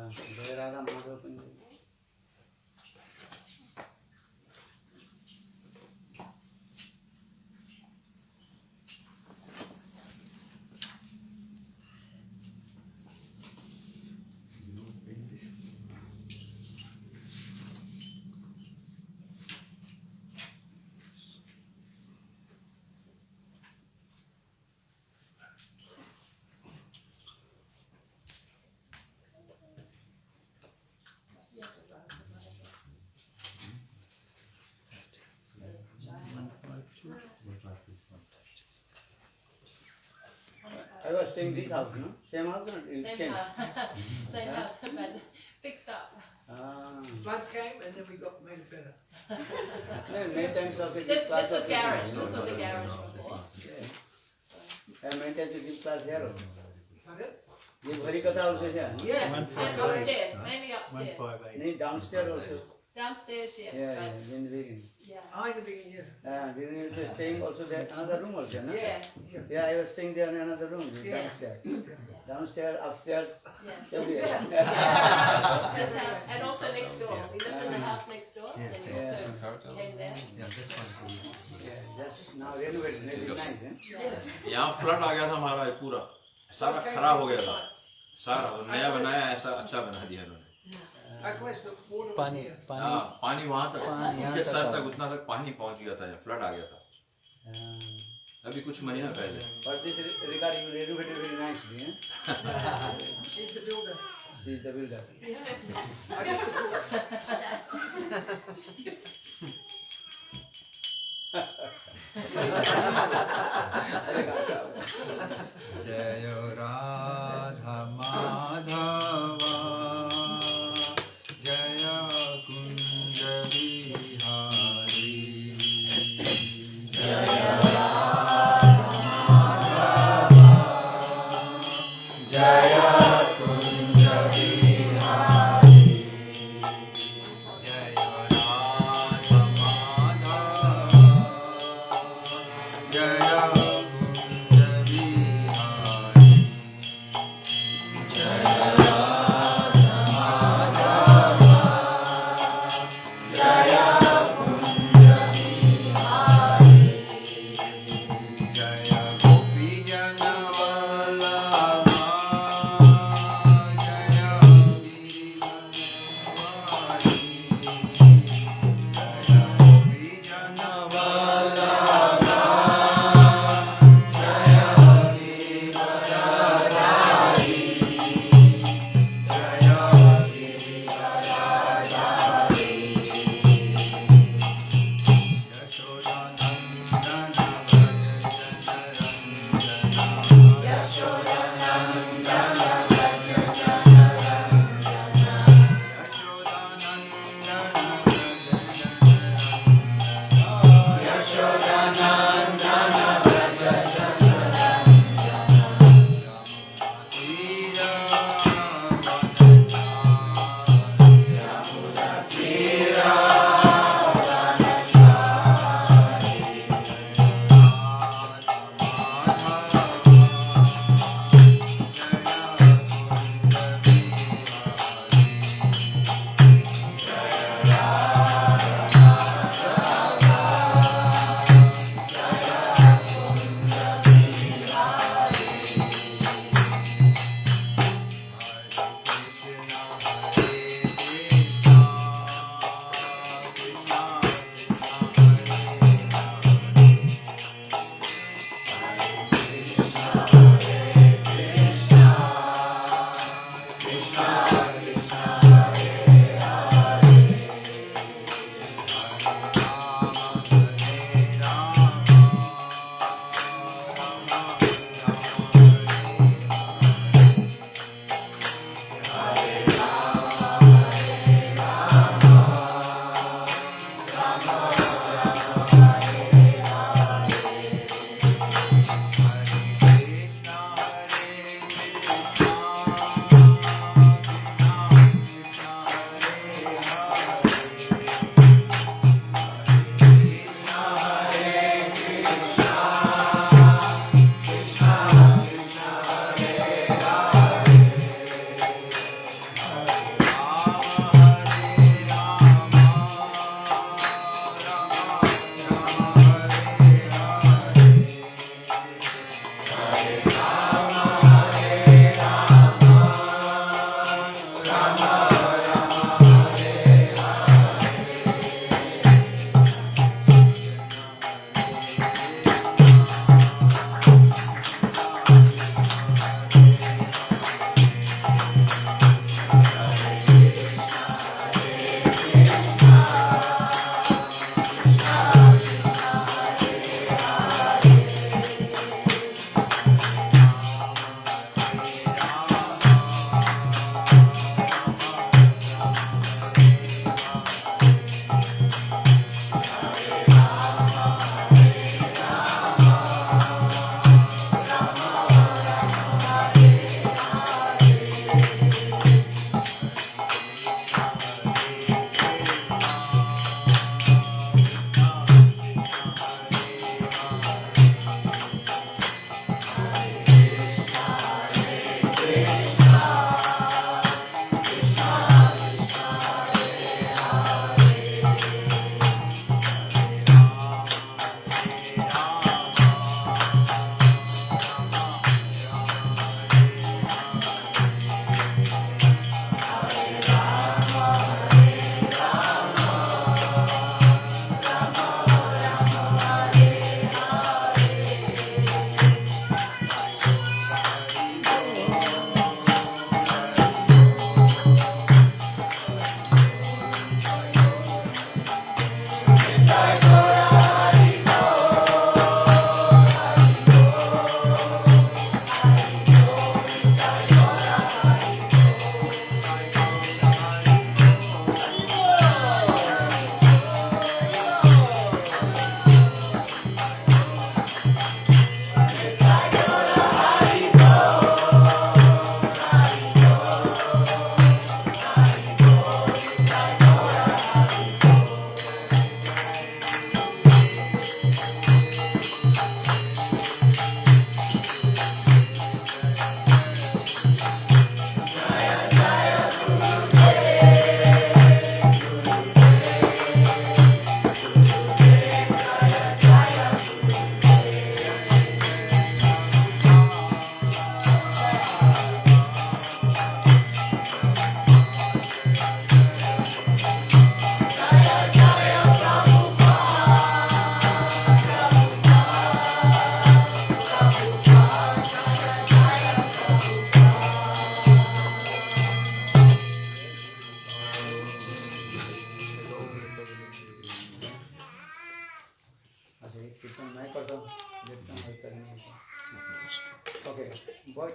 Radha Mahaprabhu. I was staying this house, no? Same house or same house. Same house, but fixed up. Flood came and then we got made it better. Many times of This was garage. This was a garage before. And many times you give class here. Pardon? Give Harikatha also here. Yeah. And upstairs, mainly upstairs. Need downstairs also. Downstairs, yes. Yeah, but in the beginning. yeah. In the beginning, yeah. During you were staying also there, another room also, no? Yeah. Yeah, I was staying there in another room, downstairs. Downstairs, upstairs, everywhere. This house, and also next door. We lived in the house next door, and then we also came there. Just now renovated, maybe nice, eh? यहाँ flood आ गया था हमारा पूरा सारा खराब हो गया था सारा नया बनाया ऐसा अच्छा बना दिया उन्होंने पानी वहाँ तक उनके सर तक उतना तक पानी पहुँच गया था फ्लड आ गया था अभी कुछ महीना पहले But this regarding you renovated very nicely, eh? She's the builder. She's the builder. I just the cook. Jaya Radha Madhava Jaya Kunja Vihari Jaya Jaya Kunja Vihari Jaya Radha Madhava Jaya Kunja Vihari Jaya Radha Madhava Jaya Kunja Vihari Jaya Gopi Jana Vallabha Jaya Giridhara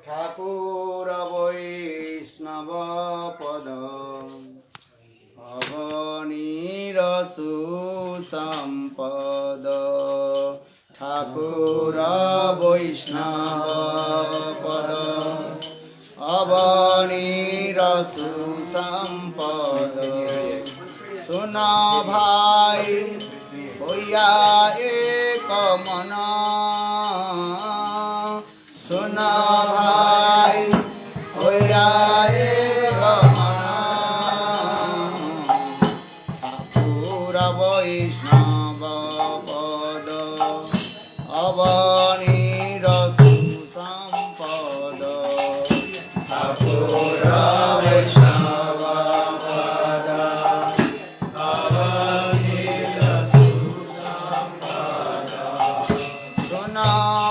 Thakur वैष्णव पद अवनीरसु संपद ठाकुर वैष्णव पद अवनीरसु संपद सुना भाई होया एक मना सुना भाई होया एक मना ठाकुर वैष्णव पद अवनीरसु संपद ठाकुर वैष्णव पद अवनीरसु संपद सुना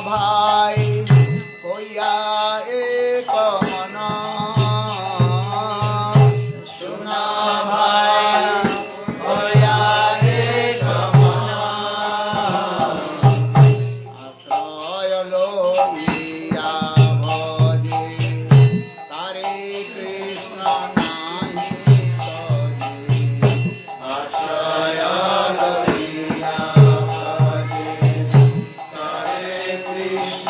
भाई होया एक मना सुना भाई होया एक मना आश्रय लोहिया भजे तारे कृष्ण नाही सजे आश्रय लोहिया भजे तारे Krishna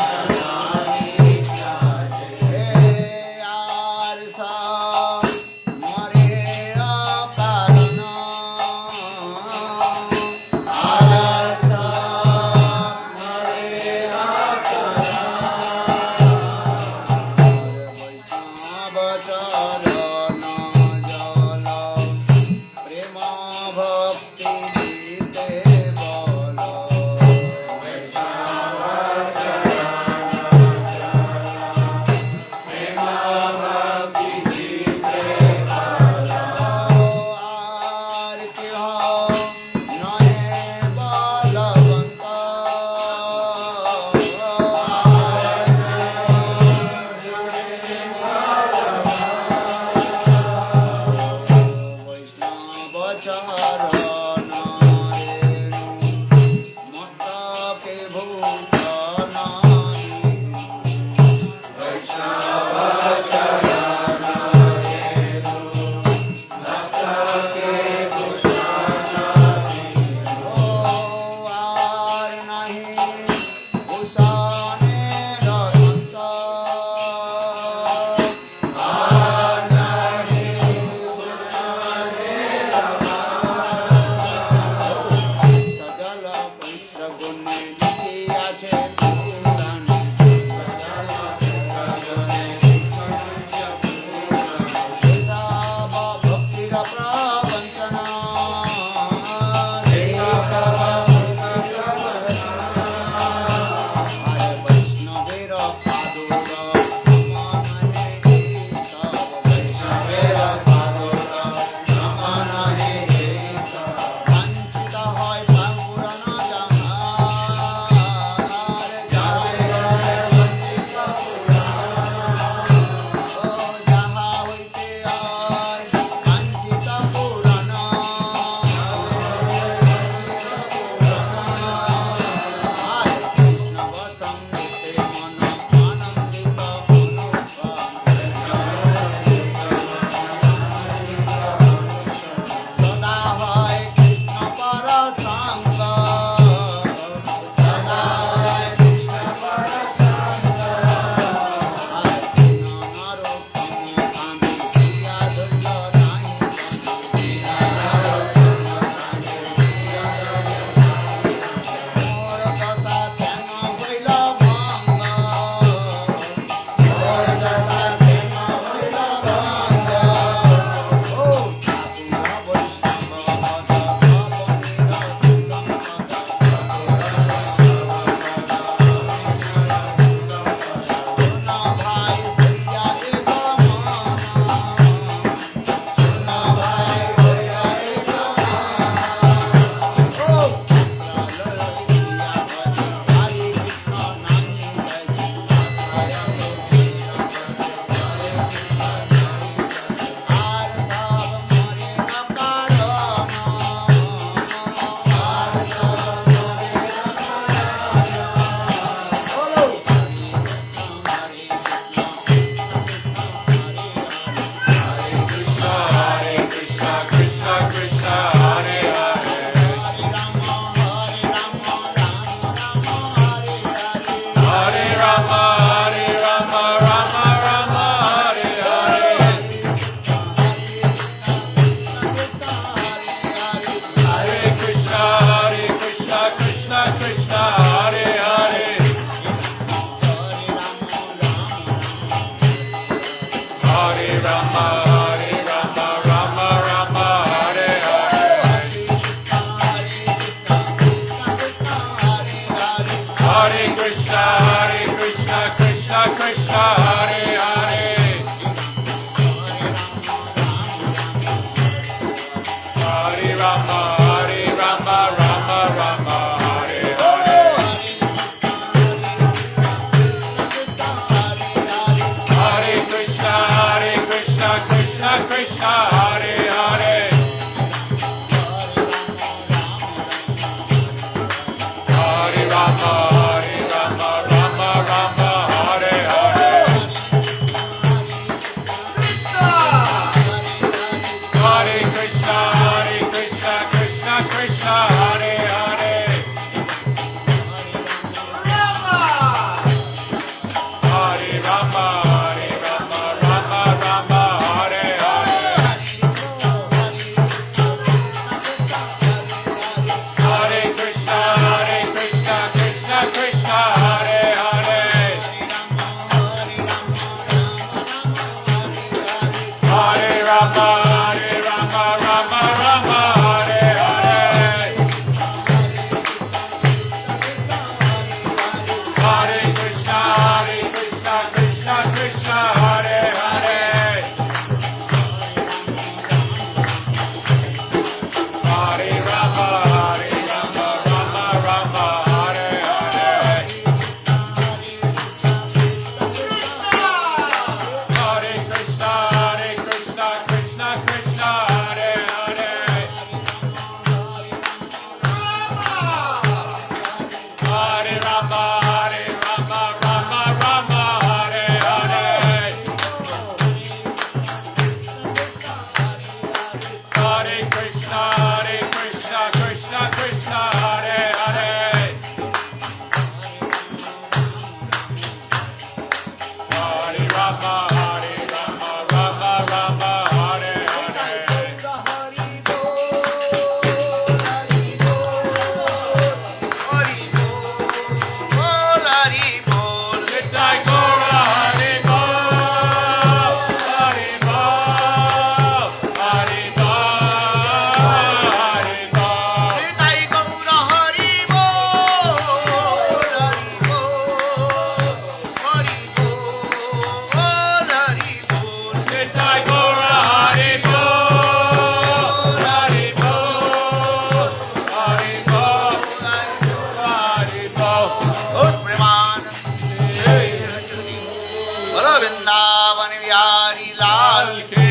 Vrindavan Vihari Lal ki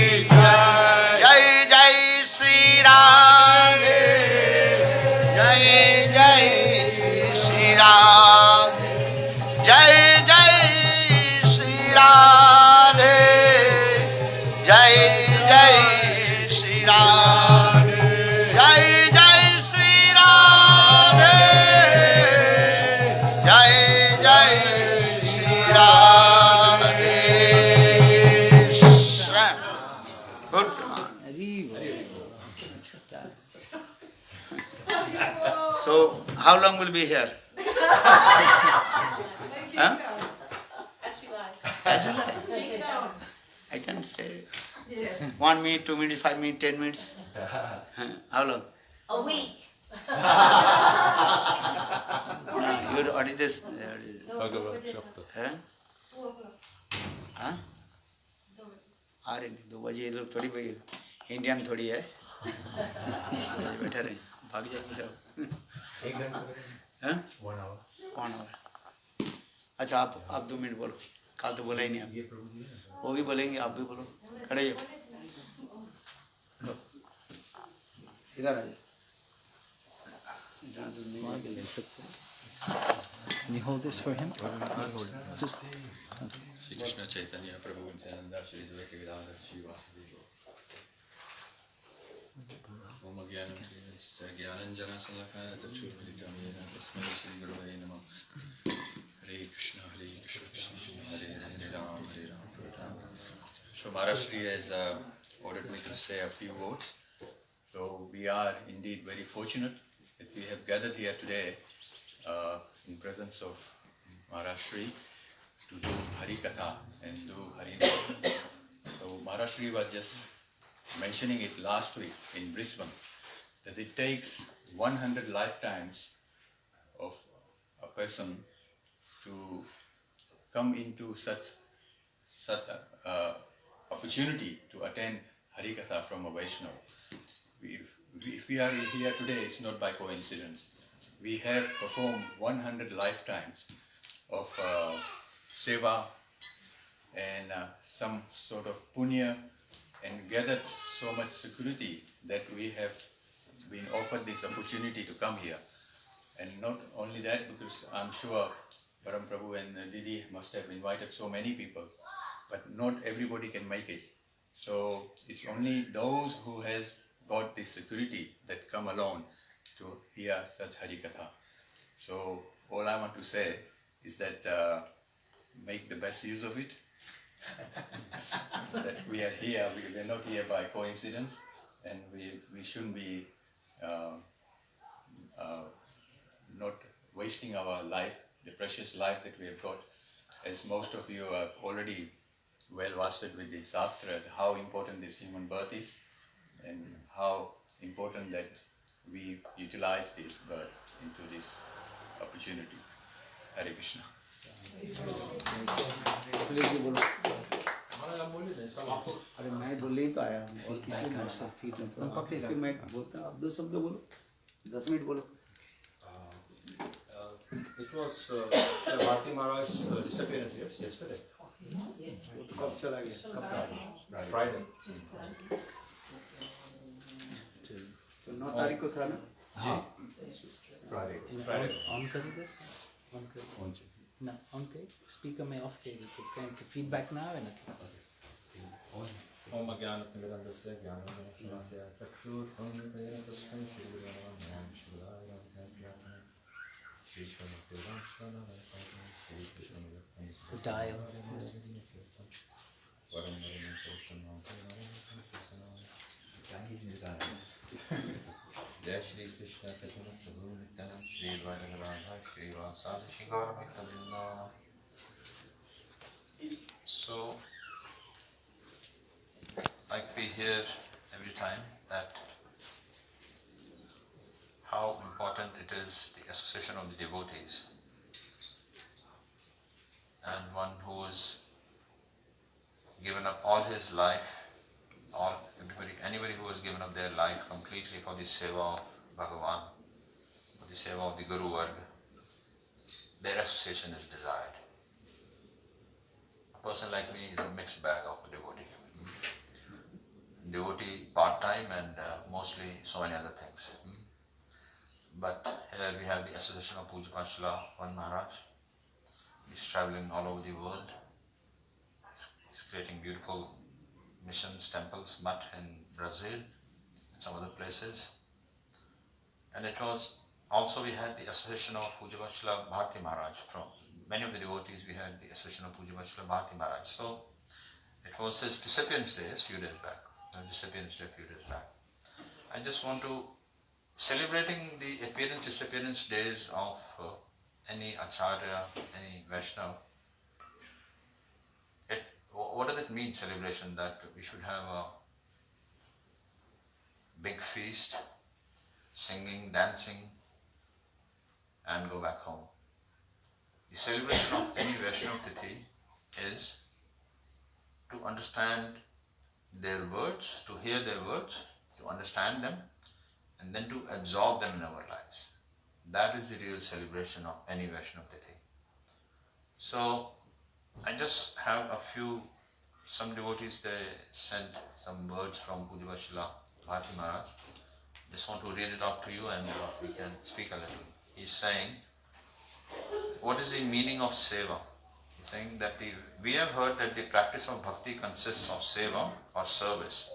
jai jai Sri Radhe jai jai Sri Radhe jai jai Sri Radhe jai jai Sri Radhe jai jai Sri Radhe jai jai Sri Radhe. Good. So, how long will be here? Huh? As you like. I can stay. Yes. 1 minute, 2 minutes, 5 minutes, 10 minutes. How long? A week. You already this. Huh? हाँ? आ रहे 2 बजे ये लोग थोड़ी भाई Indian थोड़ी है बैठे रहे भाग जाएंगे सब 1 घंटा हाँ? 1 hour. 1 hour. अच्छा आप 2 मिनट बोलो कल तो बोला ही नहीं आप वो भी बोलेंगे आप भी बोलो खड़े हो इधर आ जाओ इधर तो नहीं ले सकते Can you hold this for him? Just Shri Krishna Chaitanya Prabhu Nityananda Shri Advaita Gadadhar Shiva Om Jnanam Jnananjana Salakaya Tachurvaditam Yena Tasmai Shri Guruvaya Namah Hare Krishna Krishna Krishna Hare Hare Ram Hare Ram So Maharaj has ordered me to say a few words. So we are indeed very fortunate that we have gathered here today in presence of Maharaj to do Hari Katha and do Hari Nama. So Maharaj was just mentioning it last week in Brisbane that it takes 100 lifetimes of a person to come into such opportunity to attend Hari Katha from a Vaishnava. if we are here today, it's not by coincidence. We have performed 100 lifetimes of seva and some sort of punya, and gathered so much security that we have been offered this opportunity to come here. And not only that, because I'm sure Param Prabhu and Didi must have invited so many people, but not everybody can make it. So it's only those who has got this security that come alone to hear such Harikatha. So all I want to say is that make the best use of it. That we are here, we are not here by coincidence, and we shouldn't be not wasting our life, the precious life that we have got, as most of you are already well versed with the Shastra, how important this human birth is, and how important that we utilize this birth into this opportunity. Hare Krishna. अरे मैं बोल ही तो आया हूँ और किसी ने फिर मैं बोलता हूँ आप 2 शब्द बोलो 10 मिनट बोलो. It was Srimati Maharaj's disappearance, yes, yesterday. कब चला गया? Friday. तो 9 तारीख को था ना? Friday. On करिए this. On करिए. No, on करिए. Speaker में off करिए. तो कहीं feedback ना आवे ना. Om Jnana-chintamani Jnana Chakshur Tasmai The dial. Jai Shri Krishna Chaitanya Prabhu Nityananda Shri Vraja-dhama Shri Vraja-dhama. So, like we hear every time that how important it is the association of the devotees, and one who has given up all his life, anybody who has given up their life completely for the seva of Bhagavan, for the seva of the Guru Varga, their association is desired. A person like me is a mixed bag of devotee. Devotee part-time and mostly so many other things. But here we have the association of Pujya Srila One Maharaj. He's traveling all over the world. He's creating beautiful missions, temples, but in Brazil and some other places. And it was also we had the association of Pujya Srila Bharti Maharaj. From many of the devotees we had the association of Pujya Srila Bharti Maharaj. So it was his disappearance days few days back. I just want to celebrating the disappearance days of any Acharya, any Vaishnava. What does it mean, celebration? That we should have a big feast, singing, dancing, and go back home. The celebration of any Vaishnava Tithi is to understand their words, to hear their words, to understand them, and then to absorb them in our lives. That is the real celebration of any Vaishnava Tithi. So, I just have some devotees, they sent some words from Pujya Srila Bharti Maharaj. Just want to read it out to you and we can speak a little. He's saying, what is the meaning of seva? He's saying that we have heard that the practice of bhakti consists of seva or service.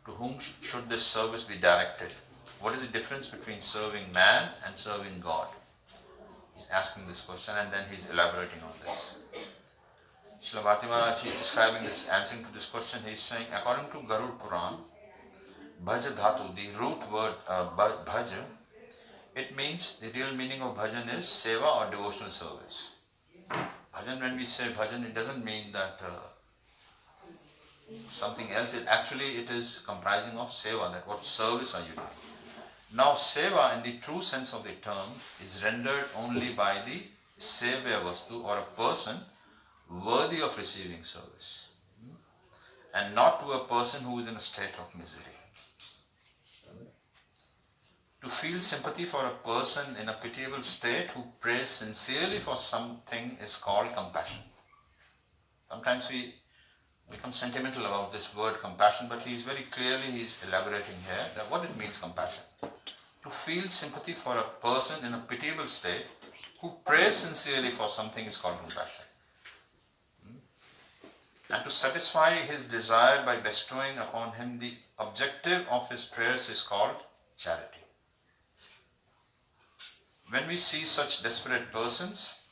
To whom should this service be directed? What is the difference between serving man and serving God? He's asking this question and then he's elaborating on this. Srila Bharti Maharaj is describing this, answering to this question. He's saying, according to Gour Puran, bhaja dhatu, the root word bhaja, it means, the real meaning of bhajan is seva or devotional service. Bhajan, when we say bhajan, it doesn't mean that something else. It is comprising of seva, that what service are you doing. Now seva in the true sense of the term is rendered only by the sevya vastu or a person worthy of receiving service, and not to a person who is in a state of misery. To feel sympathy for a person in a pitiable state who prays sincerely for something is called compassion. Sometimes we become sentimental about this word compassion, but he's very clearly elaborating here that what it means compassion. To feel sympathy for a person in a pitiable state who prays sincerely for something is called compassion. And to satisfy his desire by bestowing upon him the objective of his prayers is called charity. When we see such desperate persons,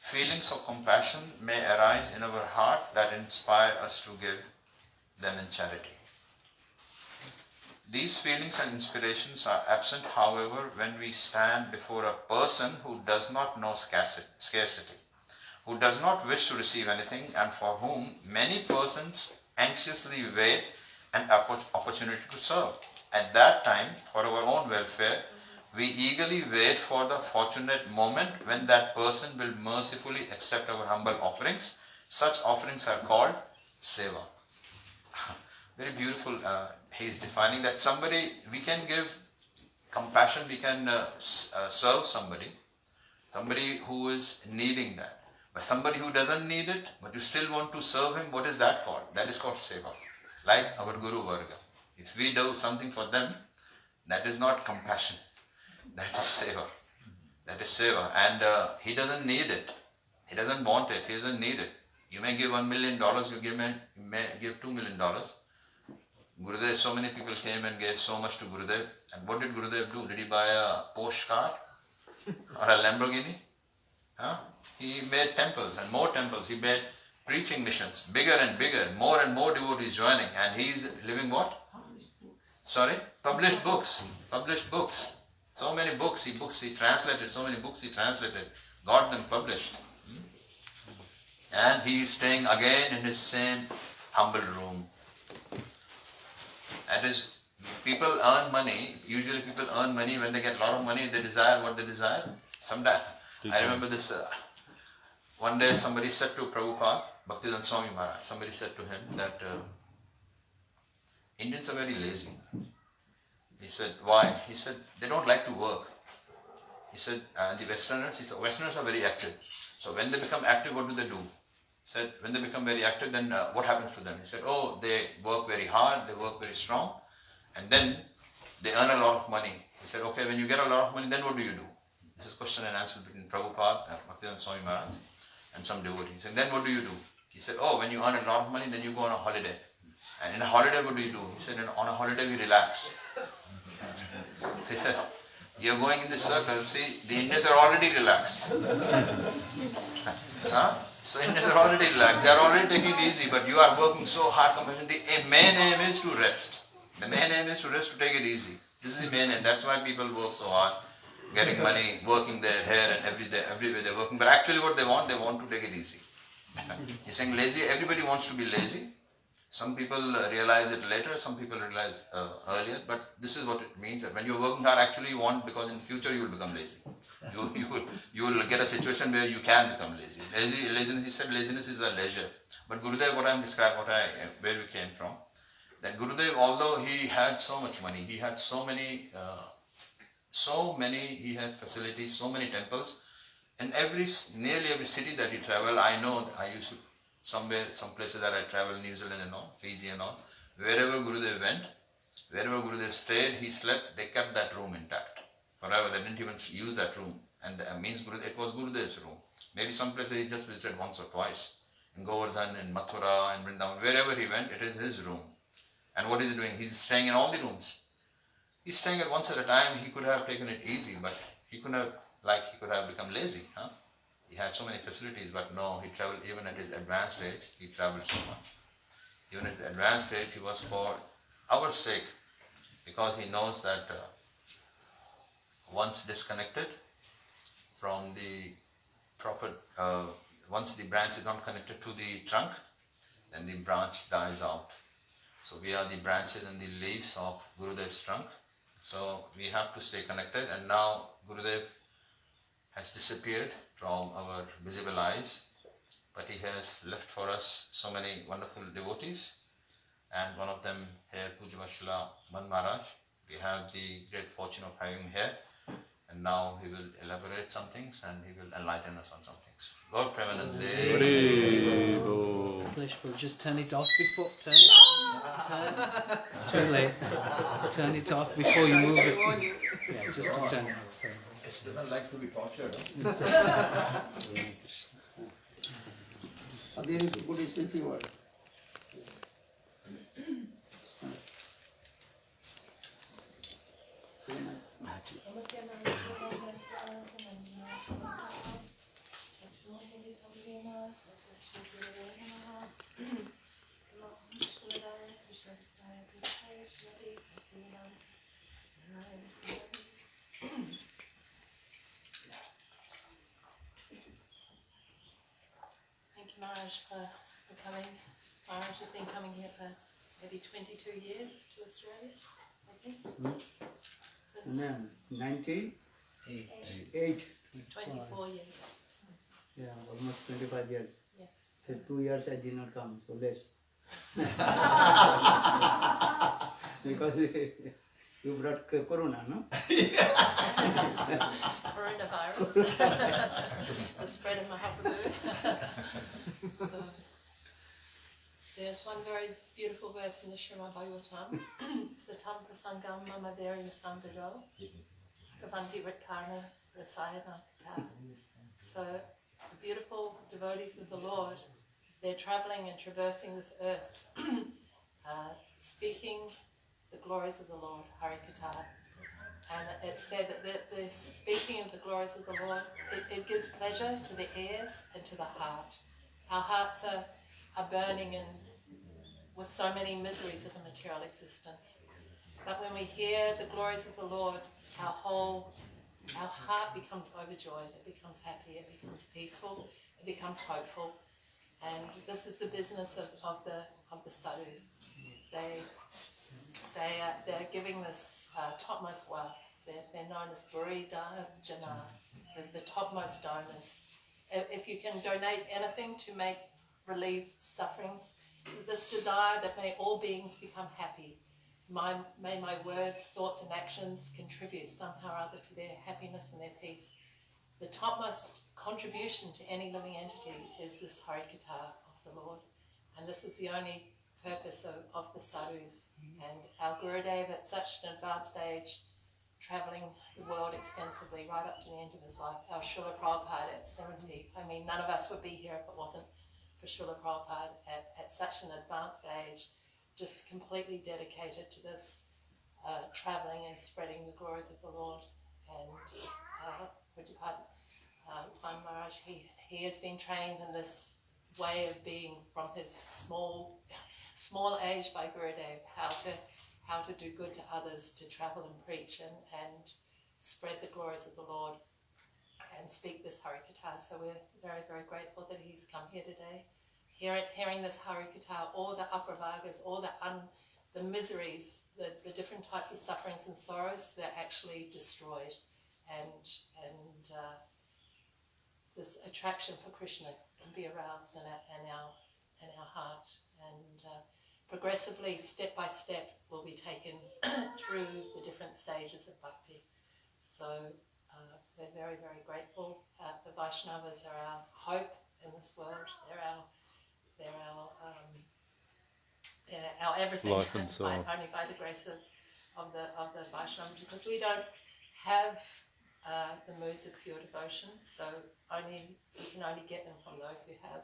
feelings of compassion may arise in our heart that inspire us to give them in charity. These feelings and inspirations are absent, however, when we stand before a person who does not know scarcity, who does not wish to receive anything, and for whom many persons anxiously wait an opportunity to serve. At that time, for our own welfare, we eagerly wait for the fortunate moment when that person will mercifully accept our humble offerings. Such offerings are called seva. Very beautiful. He is defining that somebody, we can give compassion, we can serve somebody who is needing that. But somebody who doesn't need it, but you still want to serve him, what is that called? That is called seva. Like our Guru Varga. If we do something for them, that is not compassion. That is seva. That is seva. And he doesn't need it. He doesn't want it. He doesn't need it. You may give $1 million, you may give $2 million. Gurudev, so many people came and gave so much to Gurudev. And what did Gurudev do? Did he buy a Porsche car or a Lamborghini? Huh? He made temples and more temples. He made preaching missions, bigger and bigger, more and more devotees joining. And he's living what? Sorry? Published books. Published books. So many books he translated, so many books he translated, got them published. And he is staying again in his same humble room. That is, people earn money, usually people earn money when they get a lot of money, they desire what they desire. Sometimes, I remember this, one day somebody said to Prabhupada, Bhaktivedanta Swami Maharaj, somebody said to him that Indians are very lazy. He said, why? He said, they don't like to work. He said, the Westerners, he said, Westerners are very active. So when they become active, what do they do? He said, when they become very active, then what happens to them? He said, oh, they work very hard, they work very strong, and then they earn a lot of money. He said, okay, when you get a lot of money, then what do you do? This is question and answer between Prabhupada, Bhaktivedanta Swami Maharaj, and some devotee. He said, then what do you do? He said, oh, when you earn a lot of money, then you go on a holiday. And in a holiday, what do you do? He said, on a holiday, we relax. He said, you're going in this circle, see, the Indians are already relaxed. Huh? So Indians are already relaxed, they're already taking it easy, but you are working so hard. The main aim is to rest. The main aim is to rest, to take it easy. This is the main aim. That's why people work so hard, getting money, working their hair, and everywhere they're working. But actually what they want to take it easy. He's saying lazy, everybody wants to be lazy. Some people realize it later, some people realize earlier, but this is what it means, that when you're working hard, actually you want, because in the future you will become lazy. You will get a situation where you can become lazy. Laziness, he said, laziness is a leisure. But Gurudev, what I'm describing, where we came from, that Gurudev, although he had so much money, he had he had facilities, so many temples, in nearly every city that he traveled, I know, I used to, some places that I traveled, New Zealand and all, Fiji and all, wherever Gurudev went, wherever Gurudev stayed, he slept, they kept that room intact. Forever, they didn't even use that room. And that means it was Gurudev's room. Maybe some places he just visited once or twice. In Govardhan, in Mathura, in Vrindavan, wherever he went, it is his room. And what is he doing? He's staying in all the rooms. He's staying at once at a time. He could have taken it easy, but he could have become lazy. Huh? He had so many facilities, but no, he traveled even at his advanced age, he traveled so much. Even at the advanced age, he was for our sake, because he knows that once disconnected from the proper, once the branch is not connected to the trunk, then the branch dies out. So we are the branches and the leaves of Gurudev's trunk. So we have to stay connected, and now Gurudev has disappeared from our visible eyes, but he has left for us so many wonderful devotees, and one of them here, Pujya Srila Maharaj, we have the great fortune of having him here. And now he will elaborate some things and he will enlighten us on some things. Gour Premanande. English, we'll just turn it off before. Too late. Turn it off before you move it. Yeah, just to turn it off. So. It doesn't like to be tortured. There is good speaking word. Thank you, Maharaj, for coming. Maharaj has been coming here for maybe 22 years to Australia, I think. Since 98. 24 years. Yeah, almost 25 years. Yes. So 2 years I did not come, so less. Because you brought corona, no? Coronavirus. The spread of Mahaprabhu. So, there's one very beautiful verse in the Srimad Bhagavatam. Satam prasangam mama varyam sambandho kavanti ritkarna rasayana kata. So, the beautiful devotees of the Lord, they're traveling and traversing this earth, speaking the glories of the Lord, Hare Kata. And it's said that the speaking of the glories of the Lord, it gives pleasure to the ears and to the heart. Our hearts are burning with so many miseries of the material existence. But when we hear the glories of the Lord, our heart becomes overjoyed, it becomes happy, it becomes peaceful, it becomes hopeful. And this is the business of the sadhus. They're giving this topmost wealth. They're known as Vraja-dhama, the topmost donors. If you can donate anything to relieve sufferings, this desire that may all beings become happy, may my words, thoughts and actions contribute somehow or other to their happiness and their peace. The topmost contribution to any living entity is this Harikata of the Lord. And this is the only purpose of the sadhus. And our Gurudev at such an advanced age, travelling the world extensively right up to the end of his life, our Srila Prabhupada at 70. I mean, none of us would be here if it wasn't for Srila Prabhupada at such an advanced age, just completely dedicated to this travelling and spreading the glories of the Lord. And Maharaj, he has been trained in this way of being from his small age by Gurudev, how to do good to others, to travel and preach and spread the glories of the Lord and speak this Harikata. So we're very, very grateful that he's come here today. Hearing this Harikata, all the apravargas, all the miseries, the different types of sufferings and sorrows, they're actually destroyed. And this attraction for Krishna can be aroused in our heart. And progressively, step by step, we'll be taken through the different stages of bhakti. So we're very, very grateful. The Vaishnavas are our hope in this world. They're our everything. Life and soul. Only by the grace of the Vaishnavas, because we don't have the moods of pure devotion. So we can only get them from those who have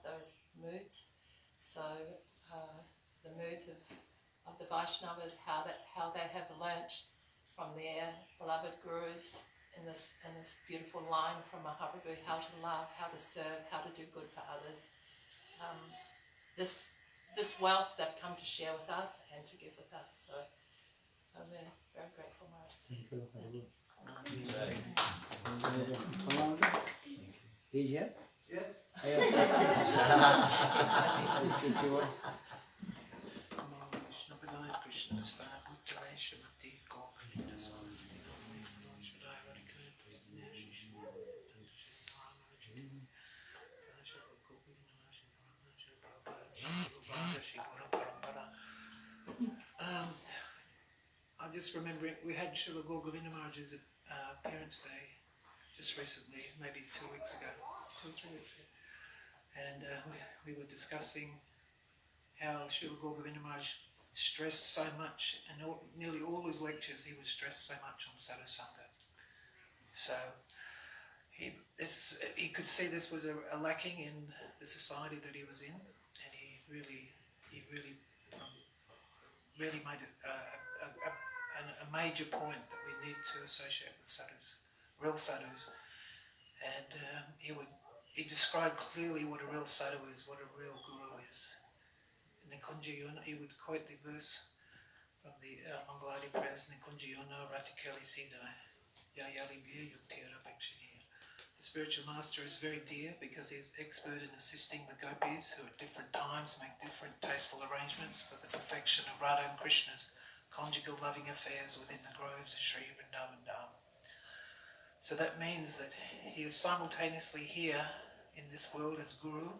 those moods. So the moods of the Vaishnavas, how they have learnt from their beloved gurus in this beautiful line from Mahaprabhu, how to love, how to serve, how to do good for others. This wealth they've come to share with us and to give with us. So we're very grateful, Maharaj. He's here? Yeah. just remembering, we had Srila Govinda Maharaj's Parents' Day just recently, maybe 2 weeks ago, 2 or 3 weeks ago. And we were discussing how Srila Govinda Maharaj stressed so much, and nearly all his lectures he was stressed so much on sadhu sangha. So he could see this was a lacking in the society that he was in, and he really made a major point that we need to associate with sadhus, real sadhus. And he described clearly what a real sadhu is, what a real guru is. In the Kunjayana, he would quote the verse from the Mangaladi prayers, Nikunjayana Ratikali Sinai, Yayali Bir Yuktira Bhakshiniya. The spiritual master is very dear because he is expert in assisting the gopis who at different times make different tasteful arrangements for the perfection of Radha and Krishna's conjugal loving affairs within the groves of Sri Vrindavan Dhama. So that means that he is simultaneously here in this world as guru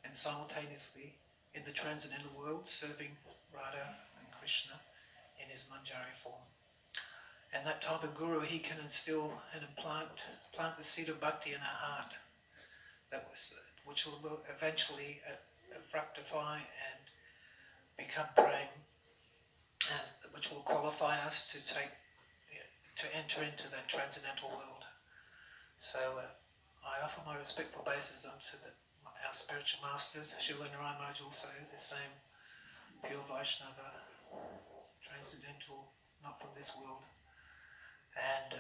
and simultaneously in the transcendental world serving Radha and Krishna in his manjari form. And that type of guru, he can instill and plant the seed of bhakti in our heart, which will eventually fructify and become prema, which will qualify us to enter into that transcendental world. So I offer my respectful obeisance unto our spiritual masters. Srila Narayan Maharaj also the same pure Vaishnava, transcendental, not from this world. And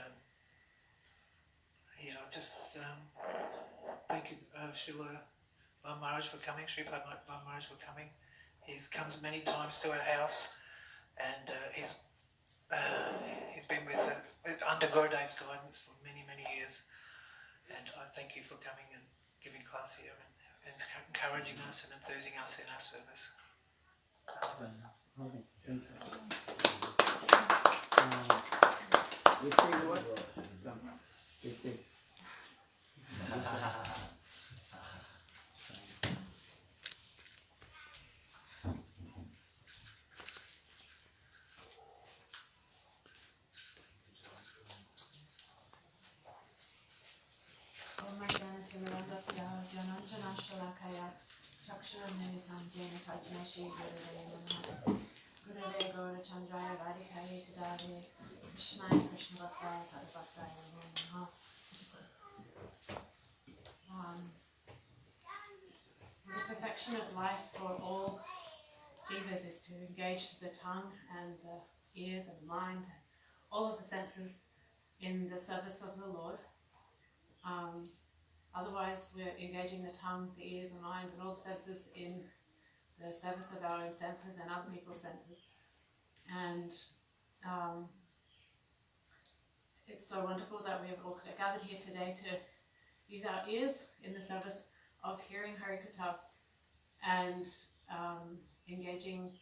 just thank you, Srila Maharaj for coming, Sripad Maharaj for coming. He comes many times to our house, and he's been with under Gurudev's guidance for many, many years. And I thank you for coming and giving class here and encouraging us and enthusing us in our service. This thing what? This thing. The perfection of life for all jivas is to engage the tongue and the ears and mind, and all of the senses in the service of the Lord. Otherwise, we're engaging the tongue, the ears, the mind, and all the senses in the service of our own senses and other people's senses. And it's so wonderful that we have all gathered here today to use our ears in the service of hearing Harikatha and engaging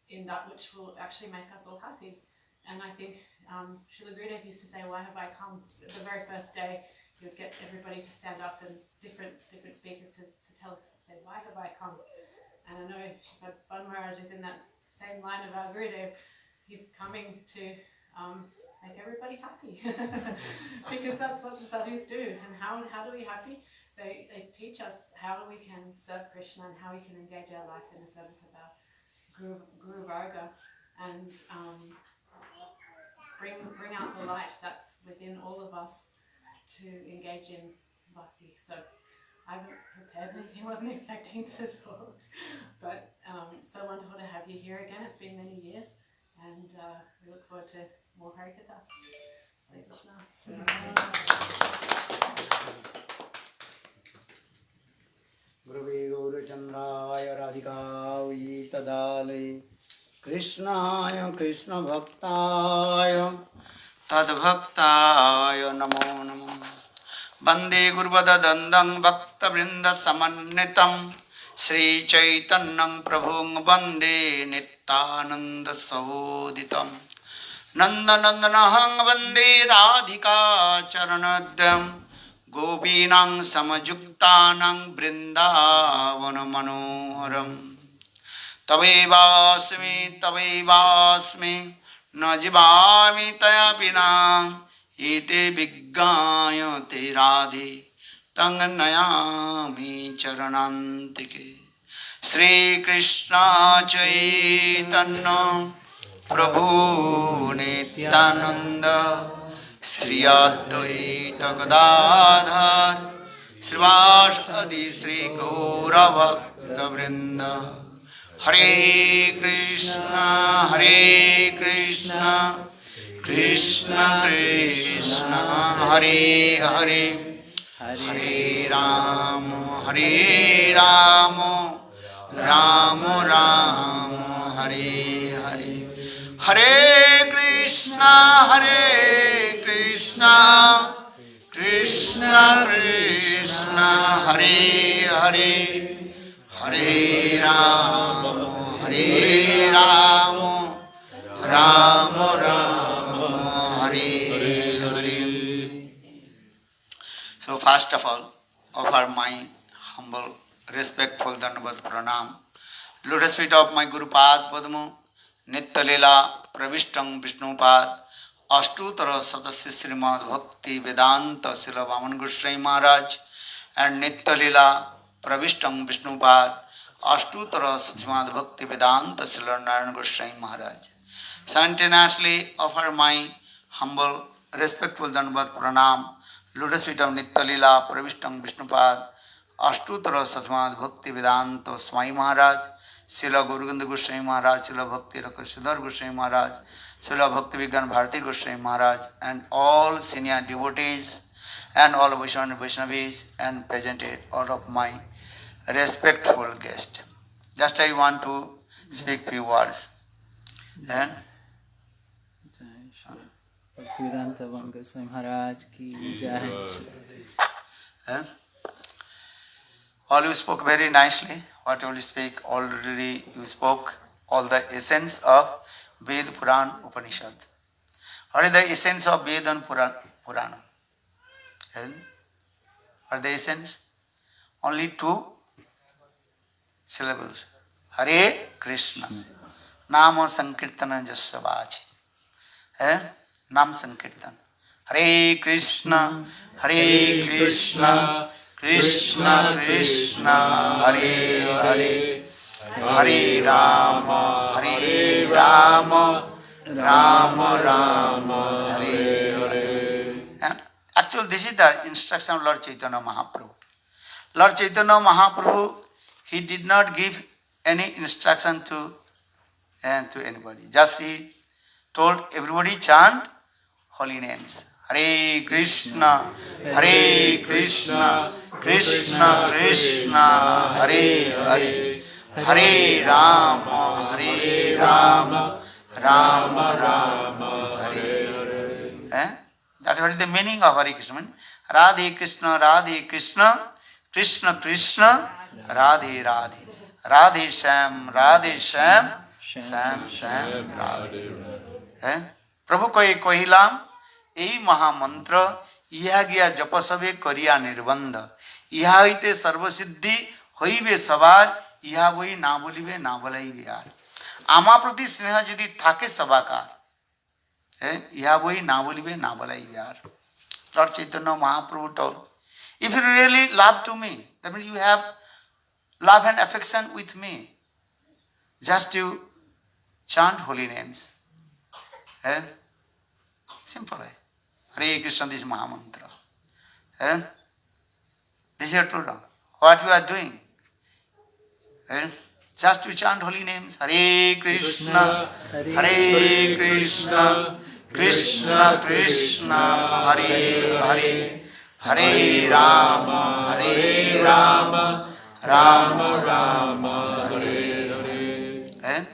in that which will actually make us all happy. And I think Srila Gurudev used to say, "Why have I come?" The very first day, he would get everybody to stand up and different speakers to tell us, to say, "Why have I come?" And I know Sripad Maharaj is in that same line of our Gurudev. He's coming to make everybody happy because that's what the sadhus do. And how do we happy? They teach us how we can serve Krishna and how we can engage our life in the service of our Guru Varga and bring out the light that's within all of us to engage in bhakti. So I haven't prepared anything, wasn't expecting to talk, but so wonderful to have you here again. It's been many years, and we look forward to more Harikatha. Hare Krishna. Gurave Gaurachandraya Radhika Tadale Krishnaya Krishna Bhaktaya Tadbhaktaya Namo Namo Bande Gurvada Dandang Bhakta Vrinda Samannitam Sri Chaitanyam Prabhung Bande Nityananda Sahoditam Nanda Nandanahang Bande Radhika Charanadhyam Gopinang Samajuktanang Vrindavan Manoharam Tavevasmi न जीवामि तया विना एते विज्ञायते राधे तंग नयामि चरणान्तिके। श्री कृष्ण चैतन्य प्रभु नित्यानंद श्री अद्वैत गदाधर श्रीवासादि श्री गौर भक्त वृंद। हरे कृष्ण कृष्ण कृष्ण हरे हरे हरे राम राम राम हरे हरे। हरे Krishna Krishna Krishna Hare Hare Hare Ram Ram Ram Hare Hare. So first of all, offer my humble, respectful Dandavat Pranam. Lotus feet of my Guru Pad Padma, Nitya Lila, Pravishtam Vishnupad, Ashtutara Sadasya Srimati Bhakti Vedanta Srila Vaman Goswami Maharaj, and Nitya Lila, Pravishtam Vishnupad, Ashtutara Srimati Bhakti Vedanta Srila Narayan Goswami Maharaj. Simultaneously offer my humble, respectful Dandavat Pranam. Lotus feet of Nitya Lila, Pravishtam Vishnupad, Ashtutara Srimati Bhakti Vedanta Swami Maharaj, Srila Govinda Goswami Maharaj, Srila Bhakti Rakshadhar Goswami Maharaj, Srila Bhakti Vigyan Bharati Goswami Maharaj, and all senior devotees and all Vaishnavis and presented all of my respectful guests. Just I want to speak few words. And Vedanta Goswami Maharaj ki jai. All you spoke very nicely. What you will speak, already you spoke all the essence of Ved, Puran, Upanishad. What is the essence of Ved and Purana? What is the essence? Only 2 syllables. Hare Krishna. Nama Sankirtana Jasya Vachi. Nam Sankirtan. Hare Krishna, Krishna Krishna, Hare Hare, Hare Rama, Rama Rama, Hare Hare. And actually, this is the instruction of Lord Chaitanya Mahaprabhu. Lord Chaitanya Mahaprabhu, he did not give any instruction to anybody. Just he told everybody chant holy names. Hare Krishna, Krishna Krishna, Hare Hare, Hare Rama, Rama Rama, Hare Hare. That what is the meaning of Hare Krishna. Radhe Krishna, Krishna Krishna, Radhe Radhe, Radhe Sham, Sham Radhe. प्रभु कहे कहिलाम यही महामंत्र इहा गया जप सबे करिया निर्बंध इहा हईते सर्वसिद्धि हईबे सवार इहा वही ना बोलिबे ना बोलाइबे यार आमा प्रति स्नेह यदि थाके सबाकार इहा वही ना बोलिबे ना बोलाइबे यार. Lord Chaitanya Mahaprabhu told, if you really love to me, that means you have love and affection with me, just you chant holy names. Simple. Hare Krishna, this Mahamantra. This is true. What you are doing? Just to chant holy names. Hare Krishna, Krishna Krishna Krishna, Hare Hare, Hare Rama, Rama Rama, Hare Hare.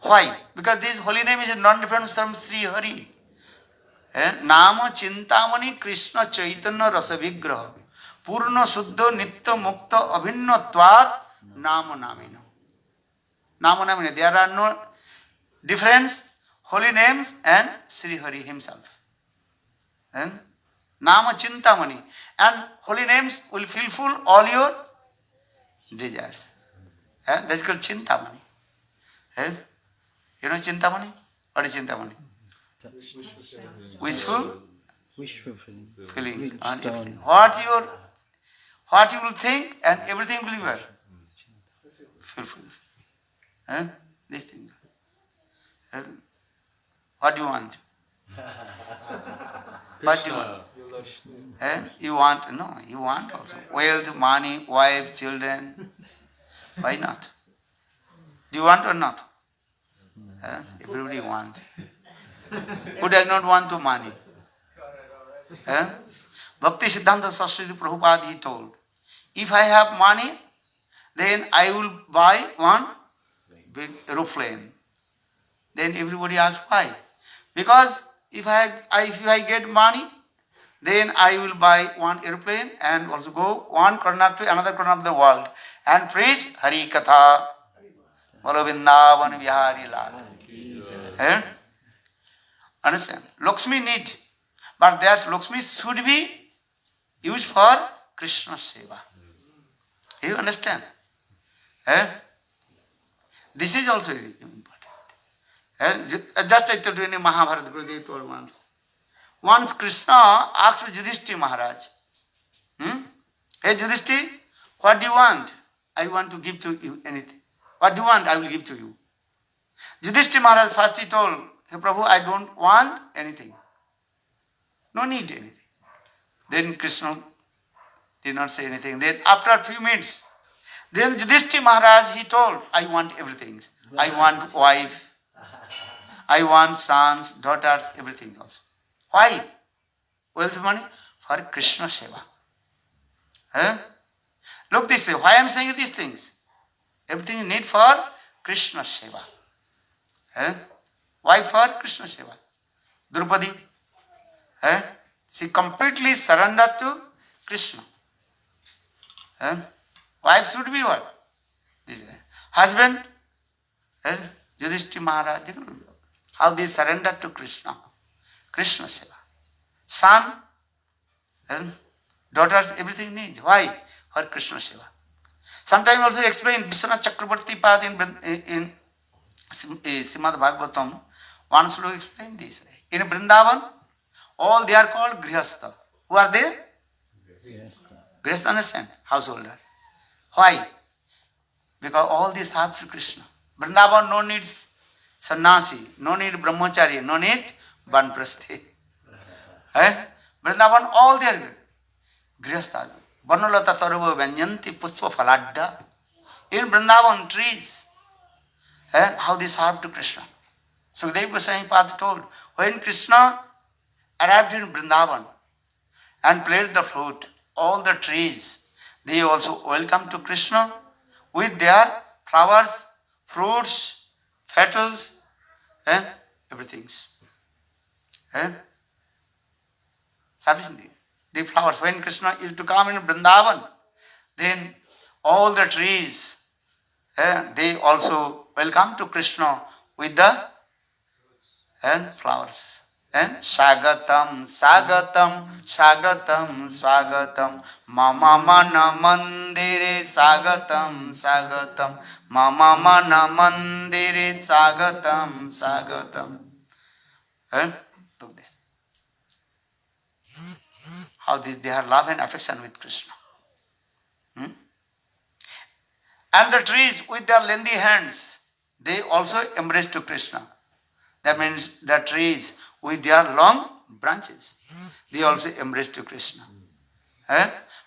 Why? Because this holy name is non-different from Sri Hari. nama-chintamani Krishna Chaitanya Rasa Vigraha Purna Suddha Nitya Mukta Abhinnatvat Nama-namina. Nama-namina. There are no difference. Holy names and Sri Hari himself. nama-chintamani. And holy names will fulfill all your desires. That's called chintamani. You know chintamani? What is chintamani? Wishful Wish fulfilling. feeling on Stone. everything. What you will think and everything will be what? Fulfilled. This thing. What do you want? What do you want? You want? No, you want also. Wealth, money, wife, children. Why not? Do you want or not? Everybody wants. Who does not want to money? Bhakti Siddhanta Saraswati Prabhupada, he told, if I have money, then I will buy one big aeroplane. Then everybody asks why? Because if I get money, then I will buy one airplane and also go one corner to another corner of the world and preach Hari Katha, Bolo Vrindavan Vihari Lal. Understand? Lakshmi need, but that Lakshmi should be used for Krsna-seva. You understand? This is also very important. Just I told you in Mahabharata, Gurudev told once. Once Krishna asked Yudhishthira Maharaj, Hey Yudhishthira, what do you want? I want to give to you anything. What do you want? I will give to you. Yudhishthira Maharaj first he told, Hey Prabhu, I don't want anything. No need anything. Then Krishna did not say anything. Then after a few minutes, then Yudhishthira Maharaj he told, I want everything. I want wife, I want sons, daughters, everything else. Why? Wealth, money? For Krsna-seva. Look this way, why I am saying these things? Everything you need for Krsna-seva. Why for Krsna-seva? Draupadi, she completely surrendered to Krishna. Wife should be what? This way. Husband, Yudhishthira Maharaj, how they surrendered to Krishna. Krsna-seva. Son, daughters, everything need. Why? For Krsna-seva. Sometimes also explain, Vishwanath Chakrabarti Pad in Srimati Bhagavatam, one should explain this way. In Vrindavan, all they are called grihastha. Who are they? Grihastha, understand? Householder. Why? Because all these serve to Krishna. Vrindavan no needs sannyasi, no need brahmachari, no need banprasthi. Vrindavan all they are grihastha. Varnalata taruva vyanyanti pushpa phaladda. In Vrindavan trees, how they serve to Krishna. So Sukadeva Goswami Pad told, when Krishna arrived in Vrindavan and played the flute, all the trees, they also welcome to Krishna with their flowers, fruits, petals, everything. Sufficiently. The flowers, when Krishna is to come in Vrindavan, then all the trees, they also welcome to Krishna with the flowers. Sagatam, Sagatam, Sagatam, Swagatam, Mama Mana Mandire, Sagatam, Sagatam, Mama Mana Mandire, Sagatam, Sagatam. Look there. How they have love and affection with Krishna. And the trees with their lengthy hands, they also embrace to Krishna. That means the trees with their long branches, they also embrace to Krishna.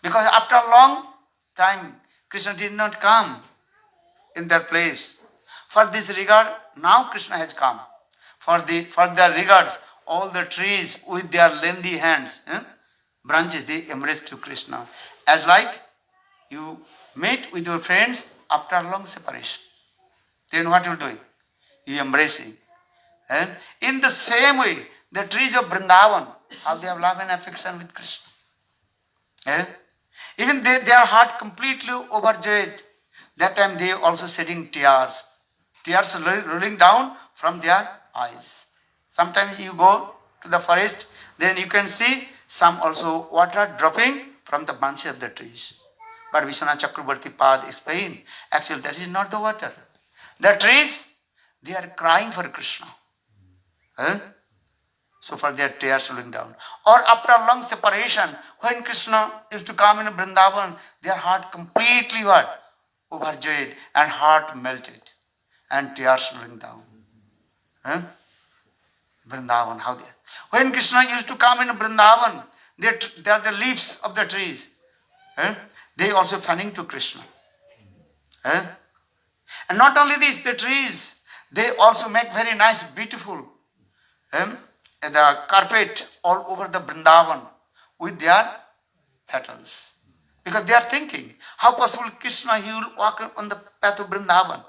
Because after a long time, Krishna did not come in their place. For this regard, now Krishna has come. For their regards, all the trees with their lengthy hands, branches, they embrace to Krishna. As like you meet with your friends after a long separation. Then what you do? You embrace him. And in the same way, the trees of Vrindavan, how they have love and affection with Krishna. Even their heart completely overjoyed. That time they also shedding tears. Tears rolling down from their eyes. Sometimes you go to the forest, then you can see some also water dropping from the branches of the trees. But Vishwanath Chakrabarti Pad explained, actually that is not the water. The trees, they are crying for Krishna. So for their tears rolling down. Or after a long separation, when Krishna used to come in Vrindavan, their heart completely what? Overjoyed and heart melted and tears rolling down. Huh? Vrindavan, how they? When Krishna used to come in Vrindavan, they are the leaves of the trees. Huh? They also fanning to Krishna. Huh? And not only this, the trees, they also make very nice, beautiful the carpet all over the Vrindavan with their petals. Because they are thinking, how possible Krishna, he will walk on the path of Vrindavan?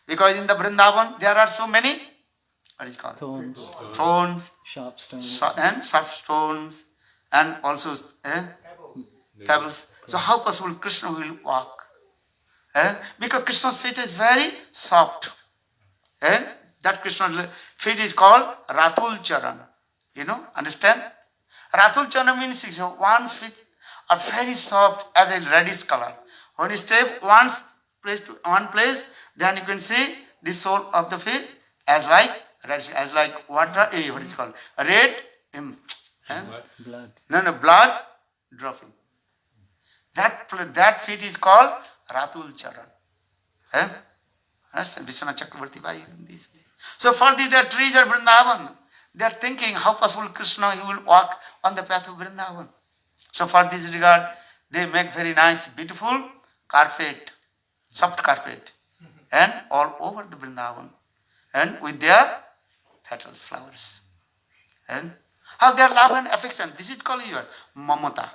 Because in the Vrindavan, there are so many, what is it called? Thorns, sharp stones, and soft stones, and also pebbles. So how possible Krishna will walk? Because Krishna's feet is very soft. That Krishna's feet is called Ratul Charan. You know, understand? Ratul Charan means one feet are very soft and a reddish color. When you step one place to one place, then you can see the sole of the feet as like reddish, as like water. What is it called? Red. blood. No, blood dropping. That feet is called Ratul Charan. Vishwanath Chakravarti Bhai in this way. So for the trees at Vrindavan, they are thinking how possible Krishna, he will walk on the path of Vrindavan. So for this regard, they make very nice, beautiful carpet, soft carpet, and all over the Vrindavan, and with their petals, flowers. And how their love and affection. This is called your mamatha.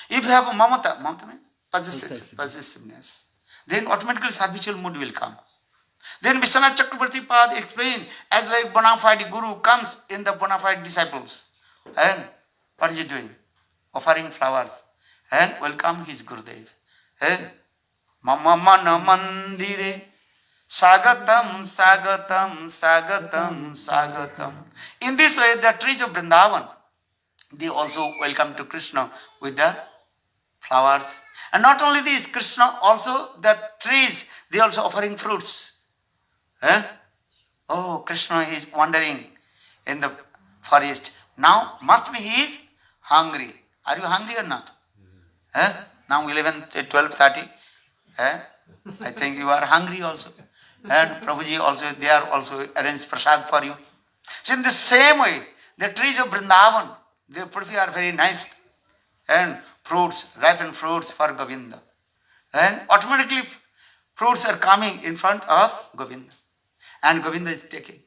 If you have a mamatha means possessiveness, then automatically servitual mood will come. Then Vishwanath Chakravarti Pad explained as like bona fide guru comes in the bona fide disciples. And what is he doing? Offering flowers and welcome his Gurudev. And Mama Mana Mandire Sagatam, Sagatam, Sagatam, Sagatam. In this way, the trees of Vrindavan, they also welcome to Krishna with the flowers. And not only this, Krishna also, the trees, they also offering fruits. Oh, Krishna is wandering in the forest. Now, must be he is hungry. Are you hungry or not? Now 11, 12:30. I think you are hungry also. And Prabhuji also, they are also arranged prasad for you. So in the same way, the trees of Vrindavan, they are very nice. And fruits, ripened fruits for Govinda. And automatically fruits are coming in front of Govinda. And Govinda is taking.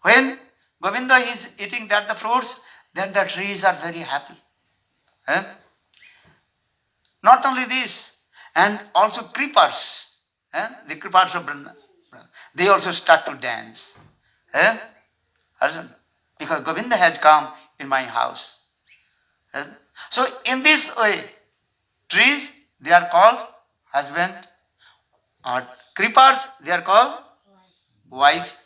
When Govinda is eating the fruits, then the trees are very happy. Not only this, and also creepers, the creepers of Vrindavan, they also start to dance. Because Govinda has come in my house. So in this way, trees, they are called husband, or creepers, they are called wife,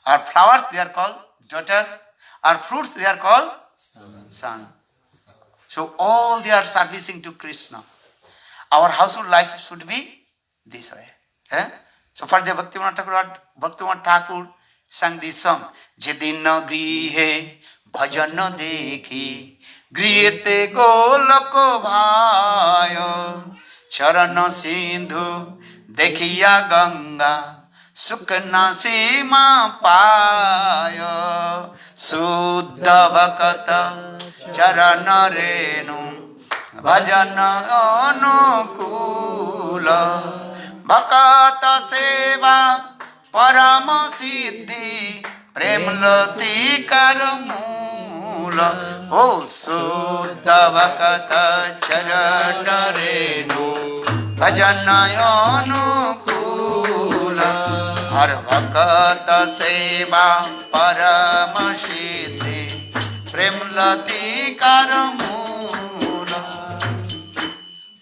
or flowers, they are called daughter, or fruits, they are called son. So all they are servicing to Krishna. Our household life should be this way. So for the Bhaktivinoda Thakur sang this song, Jedina grihe bhajan dekhi grihete golako bhayo charana sindhu dekhiya ganga sukna sima payo suddha bhakata charana renu bhajana anukula bhakata seva parama siddhi premlati karamula o suddha bhakata charana renu bhajana anukula har bhakata seva parama siddhi premlati karamula.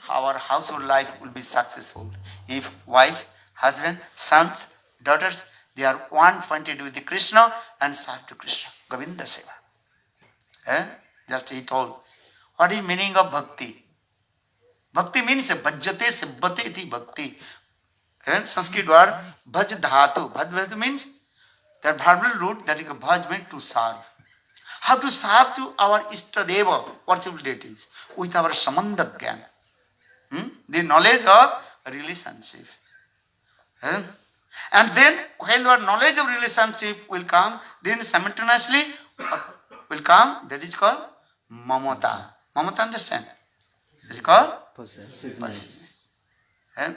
Our household life will be successful if wife, husband, sons, daughters, they are one pointed with the Krishna and serve to Krishna. Govinda Seva. Just he told. What is meaning of bhakti? Bhakti means bhajate sibbate iti bhakti. Sanskrit word bhaj dhatu. Bhaj means That verbal root, that is a bhaj meant to serve. How to serve to our Ishtadeva, worshipful deities, with our sambandha-jnana. The knowledge of relationship. And then when our knowledge of relationship will come, then simultaneously will come, that is called mamatha. Mamatha, understand? That is called Possessiveness. and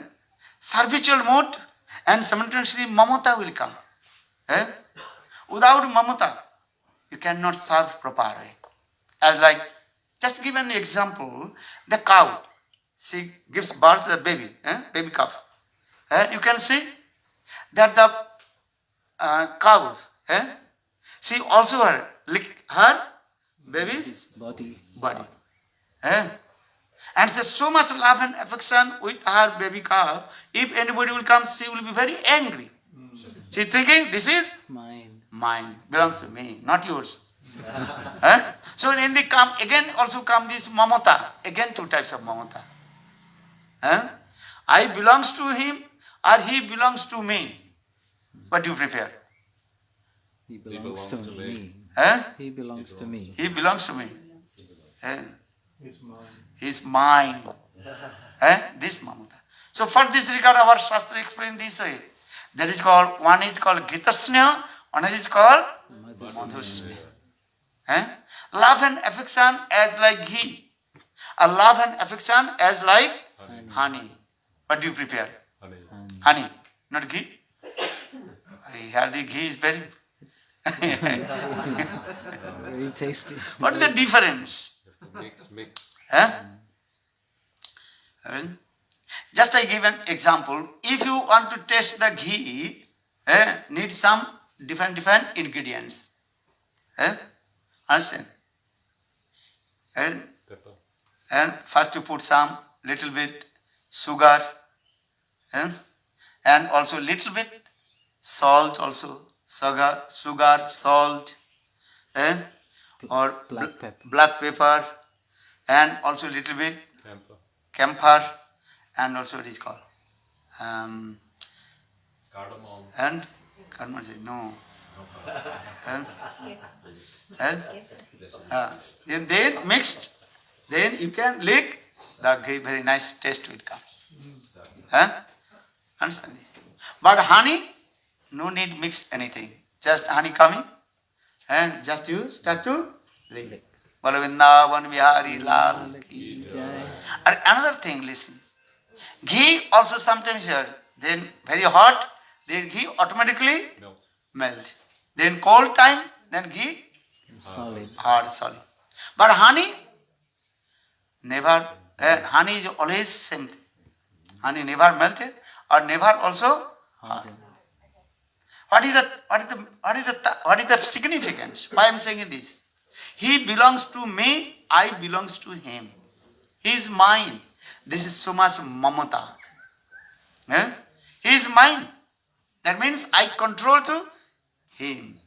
servitual mood, and simultaneously mamatha will come. Without mamatha, you cannot serve properly. As like, just give an example, the cow, she gives birth to the baby, baby calf. You can see that the cow, she also lick her baby's His body. body. And she has so much love and affection with her baby calf. If anybody will come, she will be very angry. She is thinking, this is mine, belongs to me, not yours. So in the come again also come this mamatha. Again two types of mamatha. I belongs to him or he belongs to me. What do you prefer? He belongs to me. He belongs to me. He belongs to me. He's mine. This mamatha. So for this regard, our Shastra explained this way. That is called, one is called grta-sneha, one is called madhu-sneha. Love and affection as like ghee. A love and affection as like honey. What do you prepare? Honey, not ghee. I hear the ghee is very Very tasty. What is the difference? Mix. Just I give an example. If you want to taste the ghee, need some different ingredients. Understand? And first you put some little bit sugar, and also little bit salt also. Sugar, salt, or black pepper, and also little bit camphor, and also it is called Cardamom. and cardamom, no. And then mixed, then you can lick the ghee, very nice taste will come. Understand? But honey, no need mix anything. Just honey coming, and just you start to lick. Vrindavan Vihari Lal ki jai. And another thing, listen. Ghee also sometimes here, then very hot, then ghee automatically melt. Then cold time, then ghee hard, solid. But honey, never, honey is always same thing. Honey never melted or never also hard. What is the significance? Why I am saying this? He belongs to me, I belongs to him. He is mine. This is so much mamatha. He is mine. That means I control to him.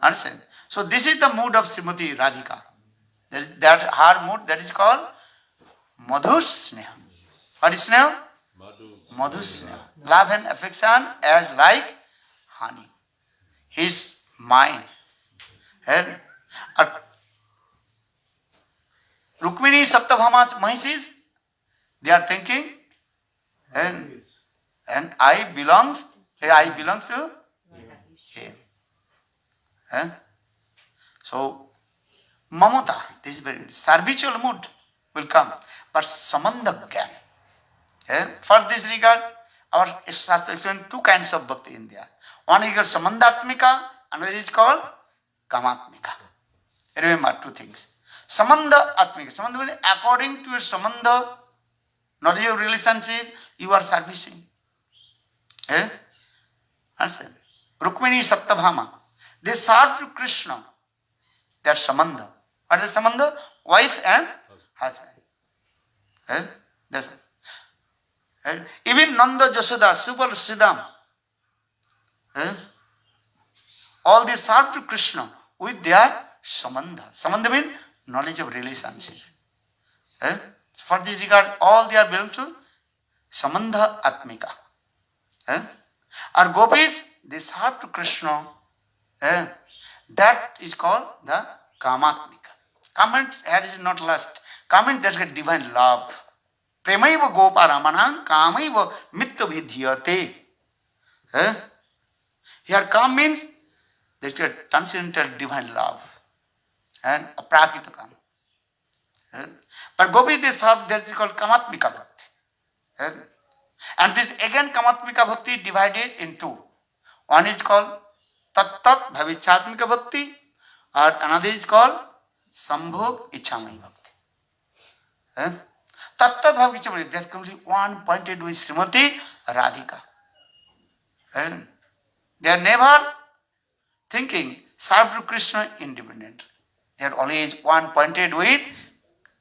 Understand? So this is the mood of Srimati Radhika. That her mood, that is called madhu-sneha. What is sneha? Madhu-sneha. Love and affection as like honey. He is mine. Rukmini Saptabhama's Mahisis, they are thinking, and I belongs to him. So, mamatha, this is very servitual mood will come, but sambandha-jnana. For this regard, our Shastra explains two kinds of bhakti in there. One is called Sambandhatmika, another is called Kamatmika. Remember two things. Sambandhatmika. Sambandha means according to your sambandha, not your relationship, you are servicing. Understand? Rukmini Saptabhama. They serve to Krishna. That sambandha. What is the sambandha? Wife and husband. That's it. Even Nanda, Jasoda, Subal, Siddham, all they serve to Krishna with their sambandha. Sambandha means knowledge of relationship. For this regard, all they are belong to Sambandhatmika. Our gopis, they serve to Krishna, that is called the Kamatmika. Comment here is not lust. Comment that is divine love. Premaiva gopa ramanam kamaiva mitta vidhyate. Here kam means that is transcendental divine love and aprakita kam. But gopis they serve, that is called Kamatmika-bhakti. And this again Kamatmika-bhakti divided in two. One is called tat-tat bhavichatmika-bhakti, or another is called sambandha-jnana-bhakti. Tat-tat bhavichatmika, that comes one pointed with Srimati Radhika. They are never thinking serve to Krishna independently. They are always one pointed with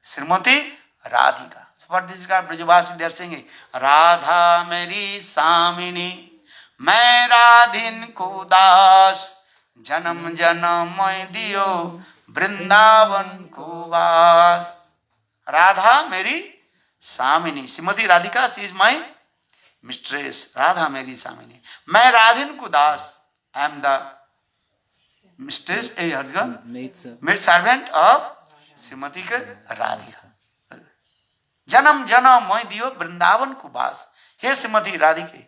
Srimati Radhika. So for this guy, Brajavasi, they are singing, Radha meri samini, मैं राधिन को दास, जन्म जन्म मैं दियो, वृंदावन को वास. Radha meri samini. Srimati Radhika, she is my mistress. Radha meri samini. मैं राधिन को दास. I am the mistress, maid servant of Srimati Radhika. Janam janam मैं दियो, वृंदावन को वास. Here Srimati Radhika,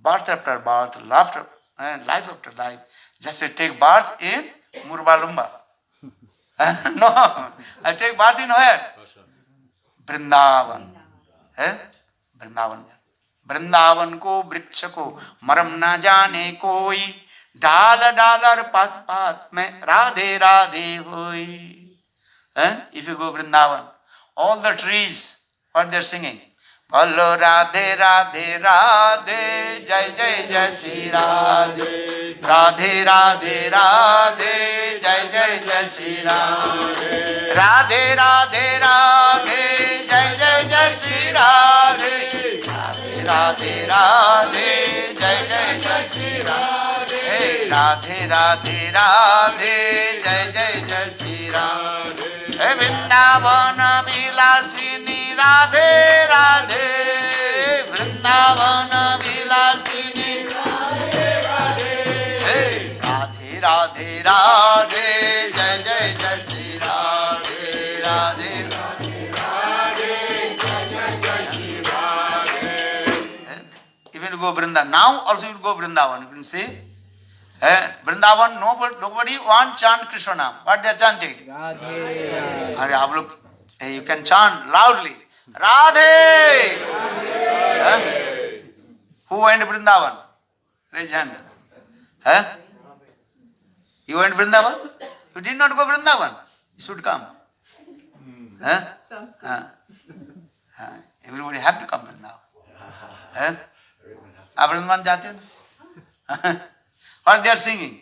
birth after birth, life after life. Just to take birth in Murbalumba. No, I take birth in where? Vrindavan. Vrindavan. Vrindavan ko vriksha ko maram na jane koi, डाल dollar पात पात में राधे राधे होई. If you go Vrindavan, all the trees, what they are singing? Bollo Radhe Radhe Radhe, Jai Jai Jai Shri Radhe, Radhe Radhe Radhe, Jai Jai Jai Shri Radhe, Radhe Radhe Radhe, Jai Jai Jai Shri Radhe, Radhe Radhe Radhe, Jai Jai Jai Shri Radhe, Radhe Radhe Radhe, Jai Jai Jai Shri Radhe. Vrindavan vilasini Radhe Radhe, Vrindavan vilasini Radhe Radhe, Radhe Radhe Radhe, Jai Jai Jai Shri Radhe, Radhe Radhe Radhe, Jai Jai Jai Shri Radhe. Even you go Vrindavan, now also you go Vrindavan, you can see. Vrindavan, nobody want chant Krishna name. What they are chanting? Radhe. Hare, you can chant loudly. Radhe. Who went to Vrindavan? Raise hand. You went to Vrindavan? You did not go Vrindavan. You should come. Everybody have to come now. आप वृंदावन जाते हो? What they are singing?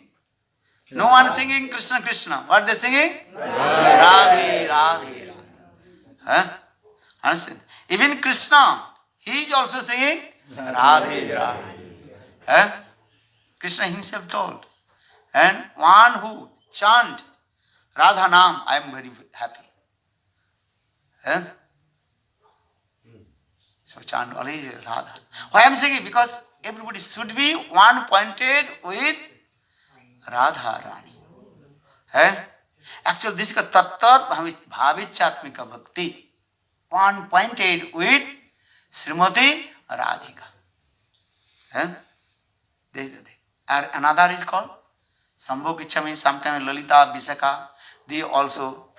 No one singing Krishna Krishna. What they singing? Radhe Radhe Radhe. Understand? Even Krishna, he is also singing Radhe Radhe. Krishna himself told. And one who chant Radha Nam, I am very happy. So chant only Radha. Why I am singing? Because everybody should be one pointed with Radha Rani. Actually, this is tat-tat bhavichatmika-bhakti. One pointed with Srimati Radhika. And another is called Sambandhatmika-bhakti, sometimes Lila, Visakha. They also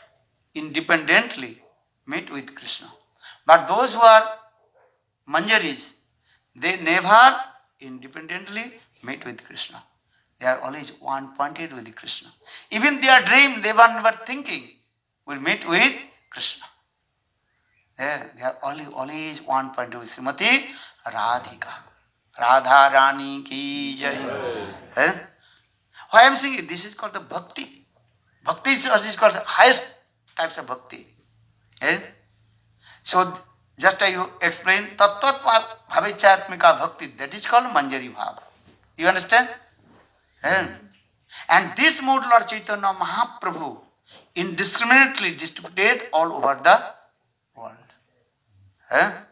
independently meet with Krishna. But those who are Manjaris, they never independently meet with Krishna. They are always one pointed with Krishna. Even their dream, they were never thinking will meet with Krishna. They are always one pointed with Srimati Radhika. Radha Rani ki jai. Why I am saying this is called the bhakti. Bhakti is called the highest types of bhakti. So just I explain tat-tat bhavichatmika-bhakti, that is called Manjari Bhav. You understand? And this mood Lord Chaitanya Mahaprabhu indiscriminately distributed all over the world.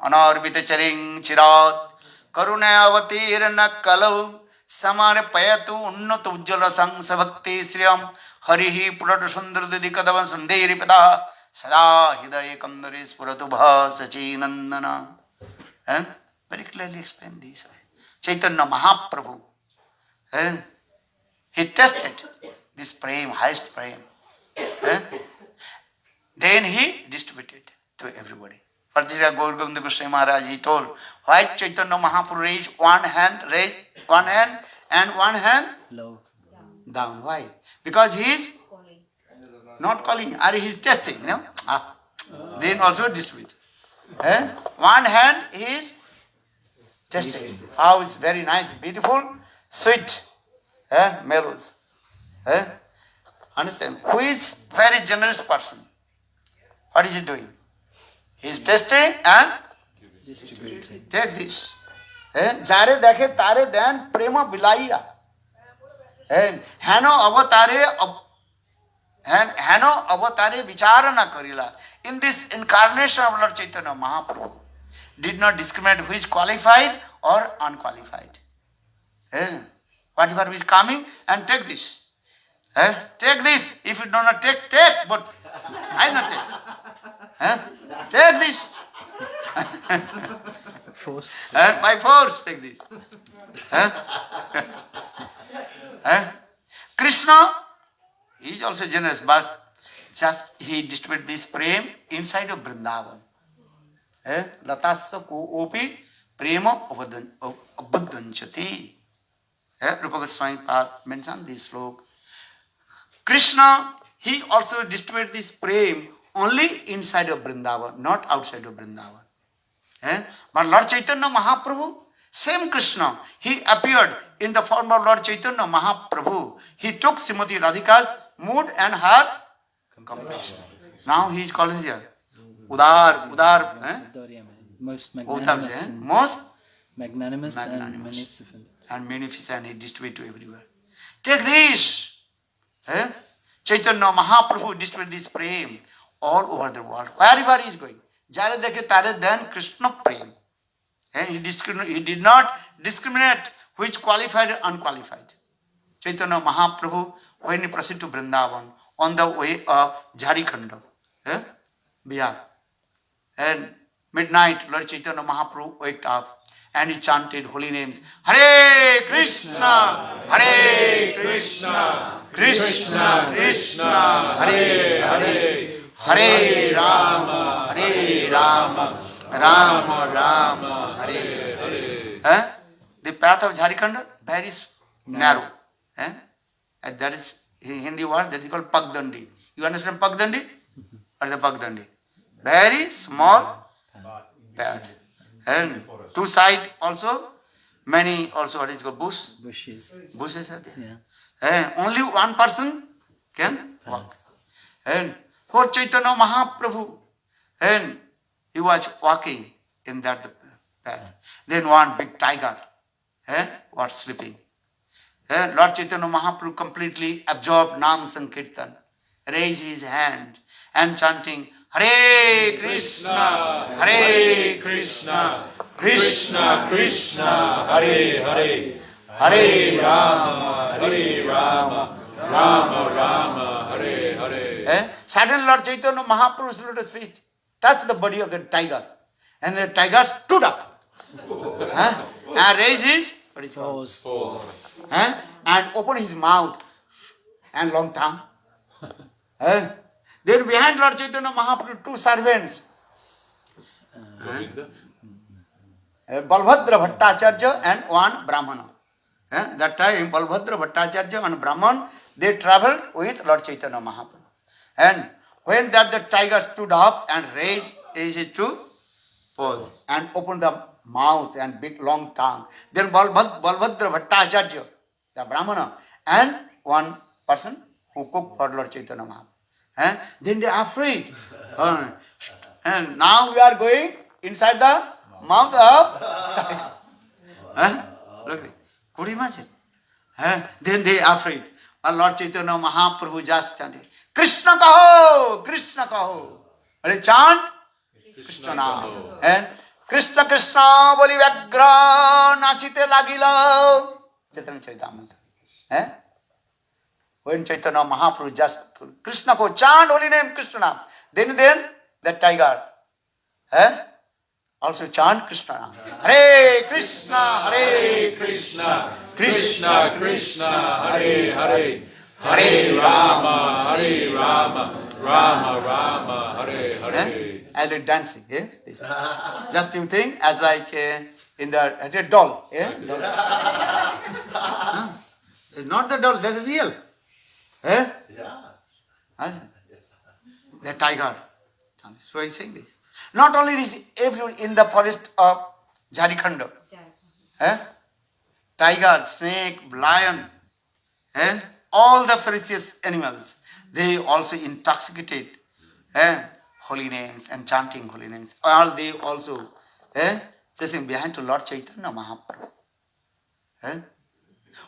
Anarbita charing chirat karuna avatirna kalau Samarapayatu unnata ujjala sangsa bhakti sriyam harihi purata sundara didikadavan sandhiri pada sada hidaya kandare spuratu bhasachi nandana. And very clearly explained this way. Chaitanya Mahaprabhu, and he tested this prema, highest prema. Then he distributed to everybody. For this Gour Govinda Goswami Maharaj, he told, why Chaitanya Mahaprabhu raised one hand and one hand Low. down. Why? Because he is not calling, or he is testing, you know. Then also distribute. One hand he is testing. How it's very nice, beautiful, sweet, mellows. Understand? Who is very generous person? What is he doing? He is testing and Distributing. take this. Jare dekhe tare dan prema bilaiya. Hano avatare vicharana karila. In this incarnation of Lord Chaitanya Mahaprabhu, did not discriminate who is qualified or unqualified. Whatever is coming, and take this. Take this. If you do not take, but I not take. Take this. Force. By force, take this. Krishna, he is also generous, but just he distributed this prem inside of Vrindavan. Latasya ko opi prema abhadanchati. Rupa Goswami mentioned this sloka. Krishna, he also distributed this prem only inside of Vrindavan, not outside of Vrindavan. But Lord Chaitanya Mahaprabhu, same Krishna, he appeared in the form of Lord Chaitanya Mahaprabhu. He took Srimati Radhika's mood and her compassion. Now he is calling here Udar. Most magnanimous, Most and munificent. and magnificent, he distributed to everywhere. Take this. Chaitanya Mahaprabhu distributed this prem all over the world. Wherever he is going. Jare dekhe tare then Krishna prem. He did not discriminate who is qualified and unqualified. Chaitanya Mahaprabhu, when he proceeded to Vrindavan, on the way of Jharikhand, Bihar, and midnight, Lord Chaitanya Mahaprabhu waked up and he chanted holy names. Hare Krishna, Hare Krishna, Krishna Krishna, Hare Hare, Hare Rama, Hare Rama, Rama Rama, Hare Hare. The path of Jharikhand very narrow. And that is in Hindi word that is called Pagdandi. You understand Pagdandi? Or the Pagdandi? Very small path. And two sides also, many also what is called bushes are there. Yeah. And only one person can walk. And for Chaitanya Mahaprabhu, and he was walking in that path. Then one big tiger was sleeping. Lord Chaitanya Mahaprabhu completely absorbed Nam Sankirtan, raised his hand and chanting Hare Krishna, Hare Krishna, Krishna Krishna, Hare Hare, Hare Rama, Hare Rama, Rama Rama, Hare Hare. Suddenly Lord Chaitanya Mahaprabhu's lotus feet touched the body of the tiger, and the tiger stood up and raised his paws, and opened his mouth and long tongue. Then behind Lord Chaitanya Mahaprabhu, two servants, Balbhadra Bhattacharya and one Brahmana. That time Balbhadra Bhattacharya and Brahman, they travelled with Lord Chaitanya Mahaprabhu. And when that the tiger stood up and raised his two paws and opened the mouth and big long tongue, then Balbhadra Bhattacharya, the Brahmana, and one person who cooked for Lord Chaitanya Mahaprabhu. Then they are afraid. And now we are going inside the mouth of tiger. Look, could you imagine? Then they are afraid. And Lord Chaitanya Mahaprabhu just chanted, Krishna kaho, Krishna kaho. And chant Krishna naam. And Krishna Krishna boli vyagra nachite lagila. Chaitanya Charitamrita. When Chaitanya Mahaprabhu just Krishna ko chant holy name Krishna. Then that tiger also chant Krishna Nam. Hare Krishna, Hare Krishna, Krishna Krishna, Hare Hare, Hare Rama, Hare Rama, Rama Rama, Hare Hare. As like dancing, just you think as like in the doll, It's not the doll, that's real. The tiger. So I saying this. Not only this, everyone in the forest of Jharikhand, tiger, snake, lion, all the ferocious animals, they also intoxicated holy names and chanting holy names. All they also chasing behind to Lord Chaitanya Mahaprabhu.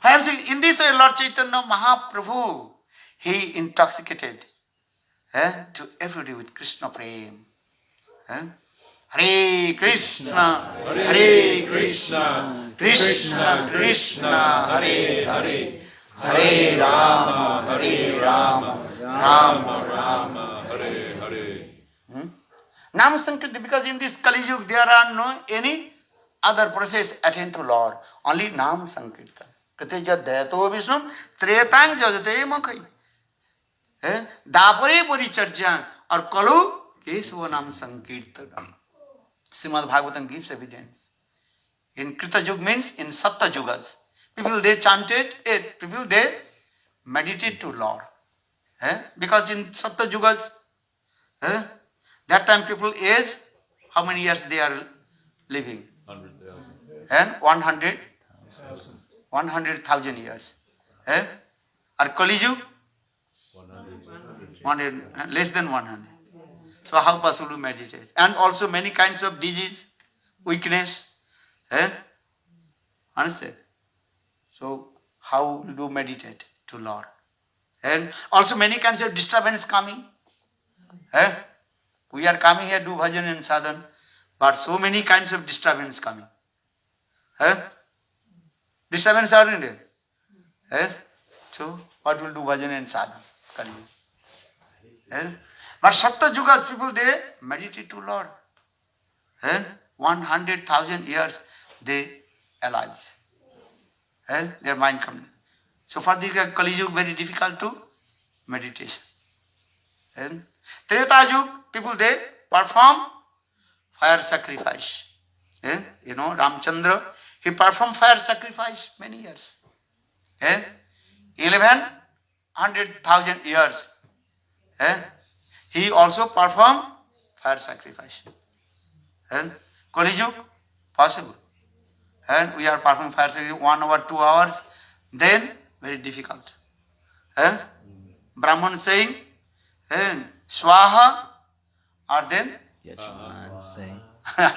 I am saying in this way Lord Chaitanya Mahaprabhu, he intoxicated to everybody with Krsna-prema. Hare Krishna, Hare Krishna, Krishna Krishna, Hare Hare, Hare Rama, Hare Rama, Rama Rama, Hare Hare. Nam Sankirtan, because in this Kali Yuga there are no any other process attain to Lord, only Nam Sankirtan. Kate jadayato Vishnum, Tretang jajate makai. Dapare Puricharja or Kalu Kesava Nam Sankirtanam. Srimad Bhagavatam gives evidence. In Krita Yuga means in Satta Yugas. People they chanted, people they meditate to Lord. Because in Satta Yugas, that time people age, how many years they are living? 100,000. And 100,000 years. Or Kali Yuga? 100, less than 100. So how possible to meditate? And also many kinds of disease, weakness. Understand? So how to do meditate to Lord? And also many kinds of disturbance coming. We are coming here to do bhajan and sadhan, but so many kinds of disturbance coming. Disturbance are in there. So what will do bhajan and sadhan? But Satta Yugas people they meditate to Lord. 100,000 years they alive. Their mind comes. So for this Kali Yuga very difficult to meditation. Treta Yuga people they perform fire sacrifice. Ramchandra he performed fire sacrifice many years. 1100,000 years. He also performed fire sacrifice. Kali Yuga possible. And we are performing fire sacrifice 1 hour, 2 hours, then very difficult. Brahman saying, Swaha, or then Yajman saying.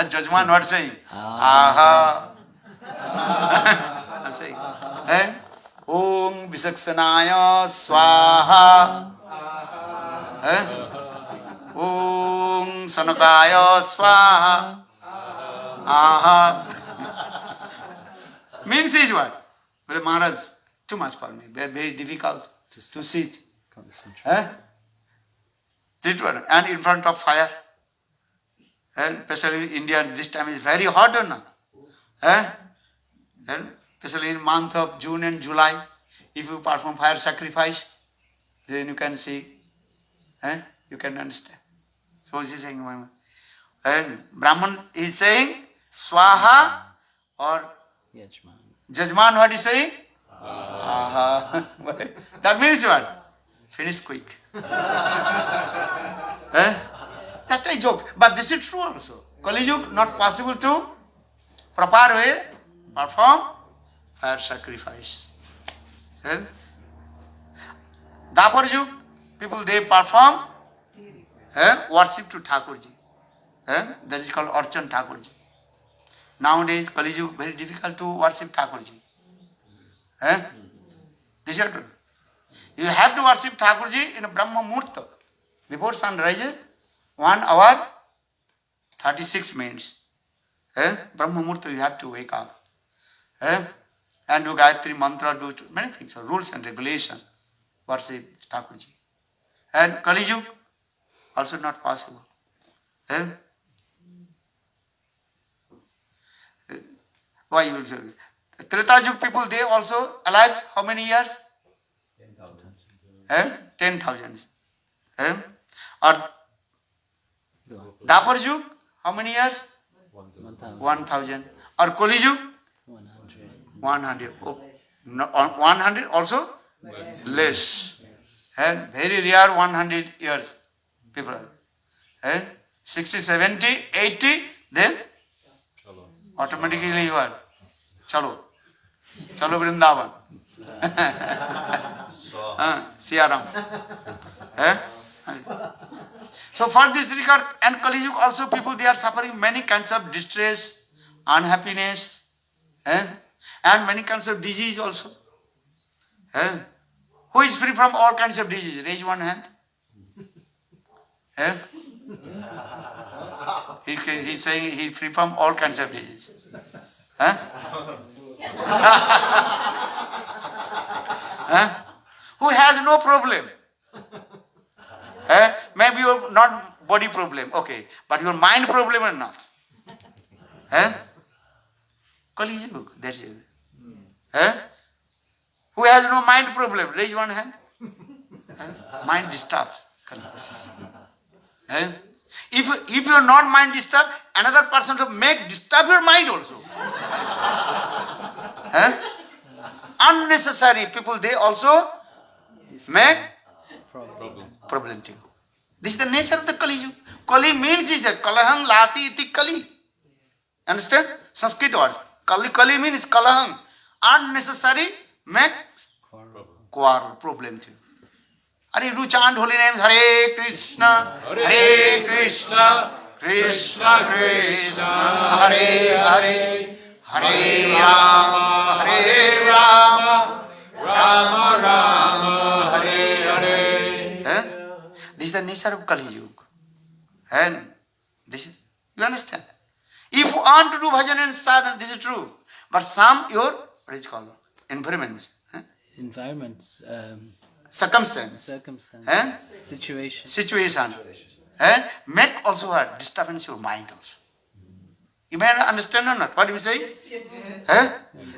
Judgment what saying? Aha. I'm saying. Om Visaksanaya Swaha. Om Sanakaya Swaha. Aha. Means is what? But Maharaj, too much for me. Very, very difficult to sit. And in front of fire. And especially in India, this time is very hot or not? And especially in month of June and July, if you perform fire sacrifice, then you can see, you can understand. So he is saying, and Brahman is saying, Swaha or Jajman, what is saying? That means what? Finish quick. That's a joke. But this is true also. Kali Yuga not possible to proper way perform fire sacrifice. Dapar Yuga, people they perform worship to Thakurji. That is called Archan Thakurji. Nowadays, Kali Yuga very difficult to worship Thakurji. This is true. You have to worship Thakurji in a Brahma Murta. Before sun rises, 1 hour, 36 minutes. Brahma Murta you have to wake up. and do Gayatri mantra, do many things, rules and regulation. Worship Thakurji. And Kali Yuga, also not possible. Eh? Why you will say? Treta Yuga people, they also alive how many years? 10,000. Eh? Or Dapar Yuga, how many years? 1,000. Or Kali Yuga? 100. Oh, no, 100 also? Less. And very rare 100 years people. And 60, 70, 80, then automatically you are. Chalo. Chalo Vrindavan. Siaram. So for this regard and Kali Yuga also people, they are suffering many kinds of distress, unhappiness, and many kinds of disease also. Who is free from all kinds of disease? Raise one hand. He's saying he's free from all kinds of disease. Who has no problem? Maybe your not body problem, okay, but your mind problem or not. Kali Yuga, that's it. Who has no mind problem? Raise one hand. Mind disturbed. If you are not mind disturbed, another person to make disturb your mind also. Unnecessary people, they also make problem to you. This is the nature of the Kali Yuga. Kali means is kalahang lati iti Kali. Understand? Sanskrit words. Kali means kalahang. Unnecessary make quarrel, problem to you. Are you do chant holy names? Hare Krishna, Hare Krishna, Krishna Krishna, Hare Hare, Hare Rama, Hare Rama, Rama Rama, Hare Hare. This is the nature of Kali Yuga. And this is, you understand? If you want to do bhajan and sadhana, this is true. But some your, what is it called? Environments. Circumstance. Situation. And make also a disturbance your mind also. You may understand or not? What do you say? Yes.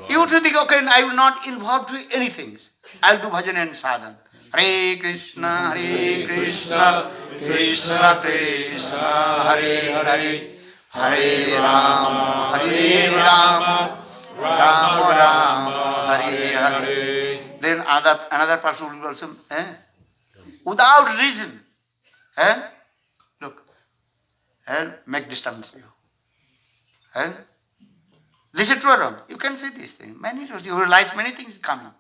You would think, okay, I will not involve to anything. I will do bhajan and sadhana. Hare Krishna, Hare Krishna, Krishna Krishna, Hare Hare, Hare Rama, Hare Rama, Rama Rama, Hare Hare. Then another person will also, without reason, look, make disturbance to you. This is true or wrong? You can say this thing. Your life, many things come up.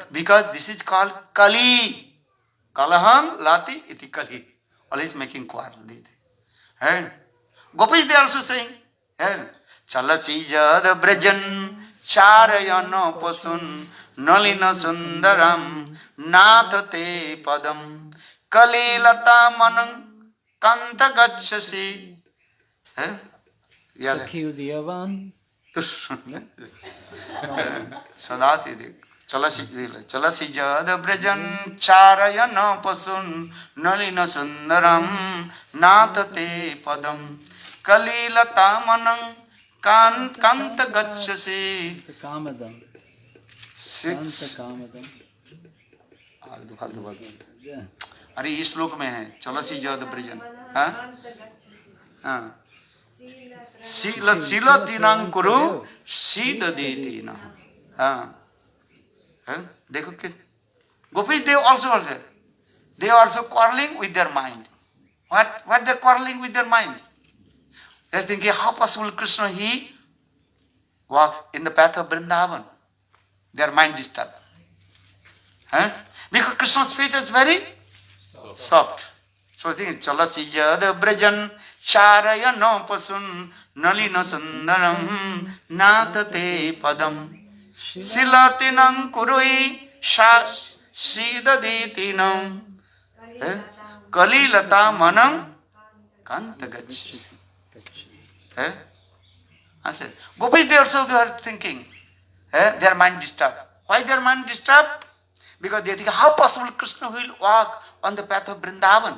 Because this is called Kali. Kalaham lati iti Kali. Always making quarrel. Gopis, they also saying, Chalasi jad brajan charayana pasun nalina sundaram nathate padam Kali lata manang kanta gachasi. Sakhi Udiyavan. Sadati dik. Chalasi jada brajan charayana pasun nalina sundaram nathate padam Kali lata manang kanta gachasi. Kamadam. अरे इस श्लोक में है चलसी जद ब्रजन शीलतीनां कुरु शीद देतीना. देखो कि gopis, they also quarreling with their mind. What they quarreling with their mind? They are thinking, how possible Krishna, he walks in the path of Vrindavan. Their mind disturbed. Because Krishna's feet is very soft. So I think, Chalasi jada brajan charayana pasun nalina sundaram nathate padam silatinam kurui shidaditinam kalilata manam kantagachati. Answer. Gopis, they are thinking. Their mind disturbed. Why their mind disturbed? Because they think, how possible Krishna will walk on the path of Vrindavan?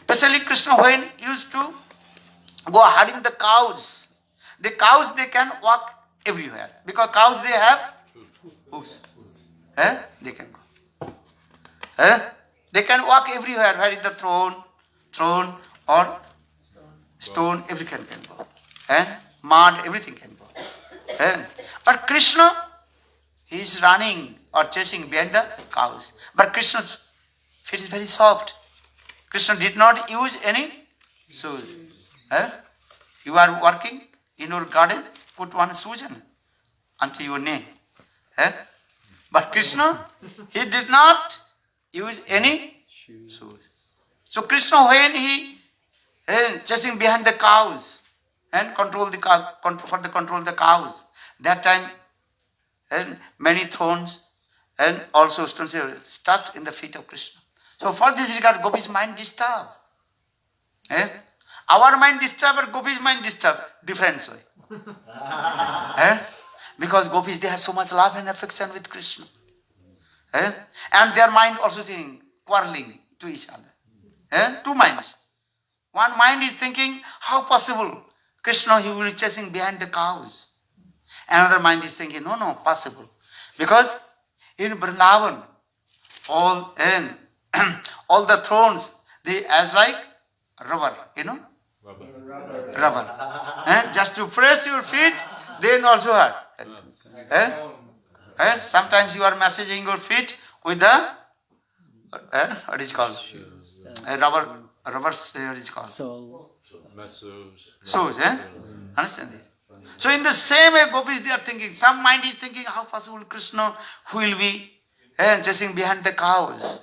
Especially Krishna when used to go herding the cows. The cows, they can walk everywhere. Because cows, they have hooves. They can go. They can walk everywhere. Where is the throne or stone, everything can go. Mud, everything can go. But Krishna, he is running or chasing behind the cows. But Krishna's feet is very soft. Krishna did not use any shoes. You are working in your garden, put one shoes until your knee. But Krishna, he did not use any shoes. So Krishna, when he chasing behind the cows and control the cows, that time many thorns and also stones are stuck in the feet of Krishna. So for this regard, Gopi's mind disturbed. Our mind disturbed or Gopi's mind disturbed? Different way. Because Gopis, they have so much love and affection with Krishna. And their mind also saying, quarreling to each other. Two minds. One mind is thinking, how possible Krishna, he will be chasing behind the cows. Another mind is thinking, no, possible. Because in Vrindavan, all the thrones, they as like rubber, Rubber. Just to press your feet, then also hurt. Sometimes you are massaging your feet with the, what is called? Rubber, what is called? Soles, Understand it? So in the same way, Gopis, they are thinking, some mind is thinking, how possible Krishna will be chasing behind the cows.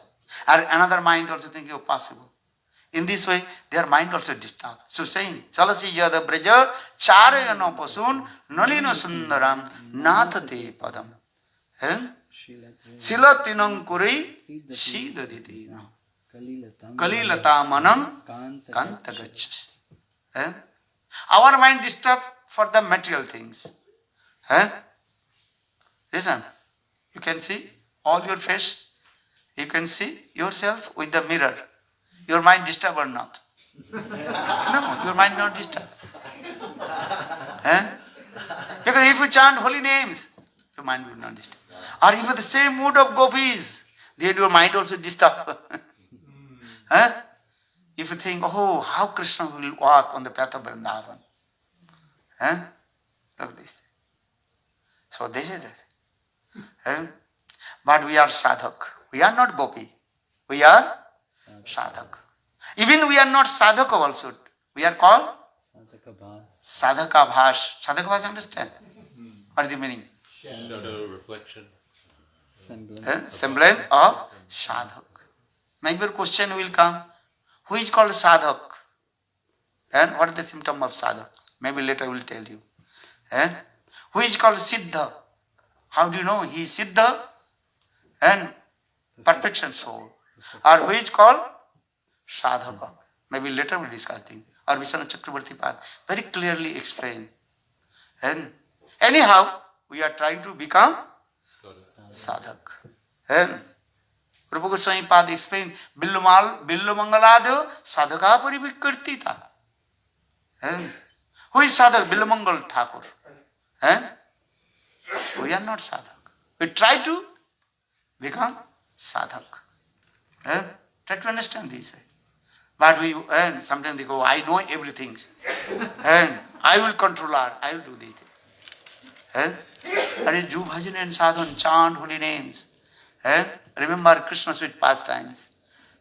Or another mind also thinking, oh, possible. In this way, their mind also disturbed. So saying, Chalasi yada braja charayana pasun nalina sundaram nathate padam. Silatinam kuri shidaditina. Kalilata manam kantagachas. Our mind disturbed for the material things. Listen, you can see all your face. You can see yourself with the mirror. Your mind disturbed or not? No, your mind not disturbed. Because if you chant holy names, your mind will not disturb. Or if with the same mood of gopis, then your mind also disturbed. If you think, oh, how Krishna will walk on the path of Vrindavan. Look this. So this is it. But we are sadhak. We are not gopi. We are sadhak. Even we are not sadhaka also. We are called sadhaka bhash. Sadhaka bhash, understand? What is the meaning? Shadow reflection. Semblance of sadhak. Maybe your question will come. Who is called sadhak? And what is the symptom of sadhak? Maybe later I will tell you. Who is called siddha? How do you know he is siddha and perfection soul? Or who is called sadhaka? Maybe later we will discuss things. Or Vishnu Chakravarti Pad very clearly explain. And anyhow, we are trying to become sadhak. And Rupa Goswami Pad explained, Billu Mangalado Sadhaka Parivikartita. Who is sadhak? Billu Mangal Thakur. We are not sadhak. We try to become sadhak. Try to understand this way. But we sometimes they go, I know everything. And I will control her. I will do this. And do bhajan and sadhan, chant holy names. Remember Krishna's sweet pastimes.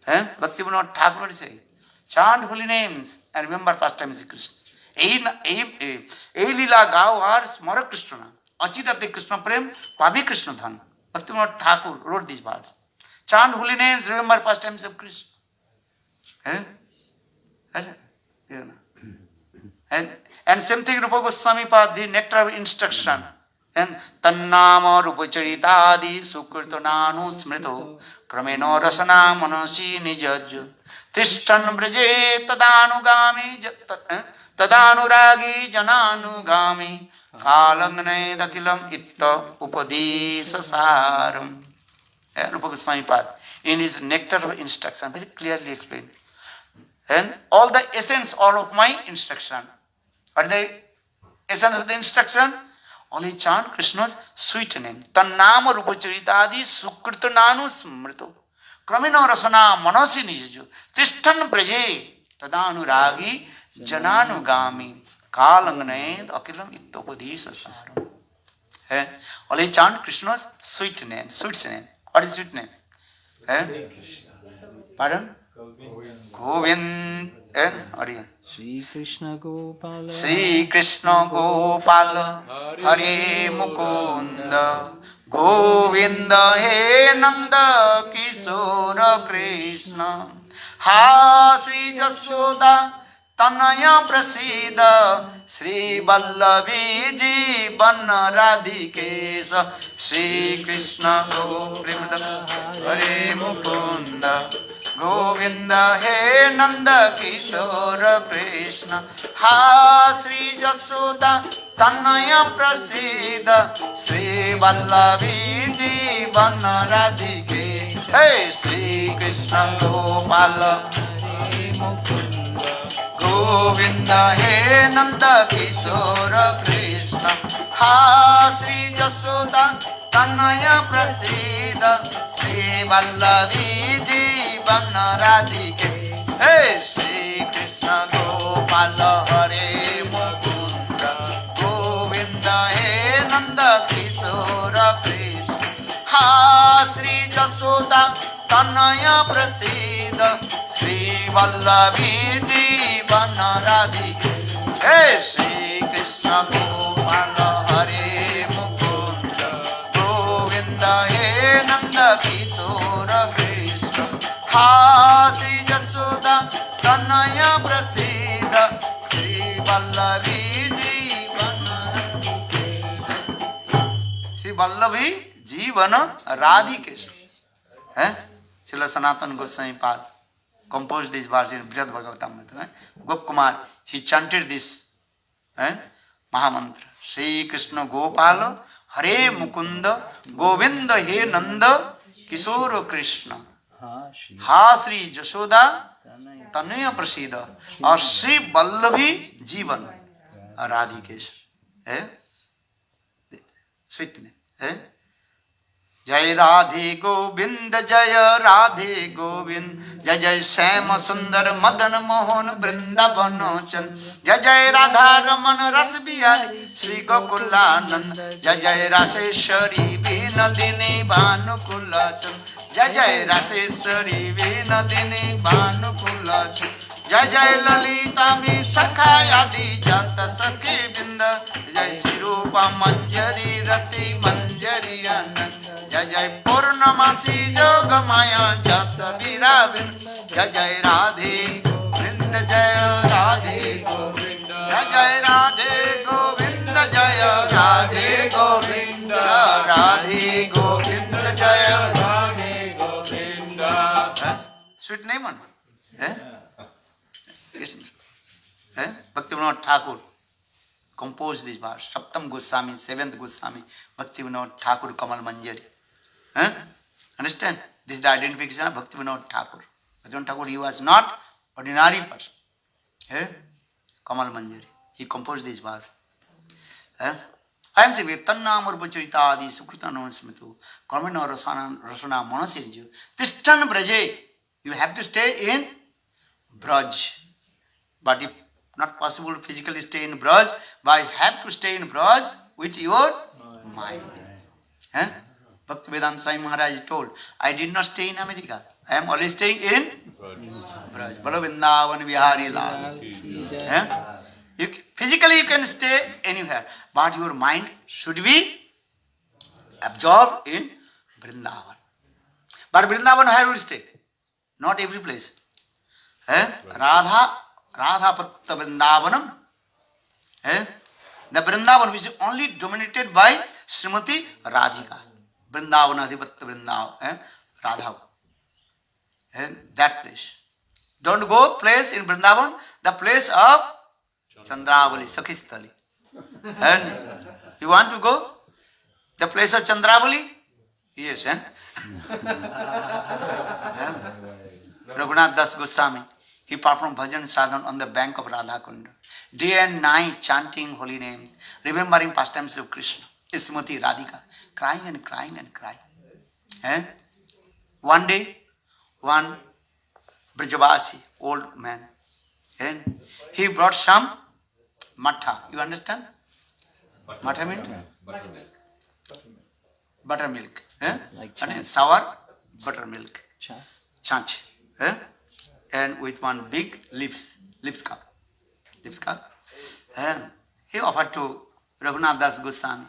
Bhaktivinoda Thakur is saying, chant holy names and remember pastimes of Krishna. এই লীলা গাও আর স্মর Krishna অচিতাতে Krsna-prema পাবি কৃষ্ণ ধন. Bhaktivinoda Thakur wrote this verse. Chant holy names, remember pastimes of Krishna. And same thing Rupa Goswami Pad, the nectar of instruction. And Tannama Rupacharitadi Sukirtananu Smrito Krameno Rasana Manasi Nijaj Tishtan Braje Tadanugami Tadanuragi Jananugami Kalangne Dakilam Itta Upadesa Saram. Rupa Goswami Pad in his nectar of instruction very clearly explained. And all the essence, all of my instruction. What is the essence of the instruction? Only chant Krishna's sweet name. Tannama rupacharitadi sukritananu smrito. Kramino rasana manasi nijaju. Tishtan braje tadanuragi jananugami. Kalangne akilam ittopadisa saram. Only chant Krishna's sweet name. Sweet name. What is sweet name? Pardon? Govind. Sri Krishna Gopala Sri Krishna Gopala Hare Mukunda Govinda He Nanda Kishora Krishna Ha Sri Jashoda Tanaya Prasida Sri Vallavi Jivan Radhikesa Sri Krishna Gopala Hare Mukunda Govinda He Nanda Kishora Krishna Ha Sri Jashoda Tanaya Prasida Sri Vallavi Jivan Radhike Hey Sri Krishna Gopala Govinda He Nanda Kishora Krishna Ha Sri Jashoda Tanaya Prasida Sri Vallavi Jivan Radhike Hey Sri Krishna Gopala Hare Mukunda Govinda He Nanda Kishora Krishna Ha Sri Jashoda Tanaya Prasida Sri Vallavi Jivan Radhike Hey Sri Krishna Gopala Hare Mukunda Govinda He Nanda Kishora Krishna Ha Sri Jashoda Tanaya Prasida Sri Vallavi Jivan Sri Vallavi Jivan Radhike. Srila Sanatana Goswami Pad composed this verse in Brihad Bhagavatam. Gop Kumar, he chanted this Mahamantra. Sri Krishna Gopala Hare Mukunda Govinda He Nanda Kishora Krishna Ha Sri Jashoda Tanaya Prasida or Sri Vallavi Jivan Radhikesh. Sweet name. Jai Radhe Govind Jaya Radhe Govind Jai Jai Shama Sundar Madan Mohan Vrindavan Chand Jai Jai Radha Raman Ras Bihari Sri Gokulanand Jai Jai Raseshwari Vinodini Bhanukula Chand Jai Jai Raseshwari Vinodini Bhanukula Chand Jai Jai Lalita Visakha Yadi Jata Sakhi Binda Jai Sirupa Manjari Rati Manjari Anand Jai Jai Purnamasi Yogamaya Jata Viravin Jai Jai Radhe Govinda Jaya Radhe Govinda Jai Jai Radhe Govinda Jaya Radhe Govinda Radhe Govinda Jaya Radhe Govinda. Sweet name one. Bhaktivinoda Thakur composed this verse. Saptam Goswami, 7th Goswami, Bhaktivinoda Thakur Kamal Manjari. Understand? This is the identification of Bhaktivinoda Thakur. Bhaktivinoda Thakur, he was not ordinary person. Kamal Manjari. He composed this verse. I am saying, Tannam Rupacharita Adi Sukritano Smritu Karmana Rasana Manasirju Tishtan Braje. You have to stay in Braj. But if not possible to physically stay in Braj, but you have to stay in Braj with your mind. Bhaktivedanta Swami Maharaj told, I did not stay in America. I am always staying in Braj. Bolo Vrindavan Vihari Lal. Physically you can stay anywhere, but your mind should be absorbed in Vrindavan. But Vrindavan, where will stay? Not every place. Radha Patta Vrindavanam. The Vrindavan which is only dominated by Srimati Radhika, Vrindavan Adhipatya Vrindavan, Radha. And that place. Don't go place in Vrindavan, the place of Chandravali, Sakhistali. And you want to go? The place of Chandravali? Yes, eh? Raghunath Das Goswami, he performed bhajan sadhana on the bank of Radha Kunda. Day and night chanting holy names, remembering pastimes of Krishna. Srimati Radhika, crying and crying and crying. Eh? One day, one Brajavasi, old man, and he brought some matha. You understand? Matha means? Buttermilk. Eh? Like And sour buttermilk. Chas. Chant. Eh? And with one big lips cup. And he offered to Raghunath Das Goswami.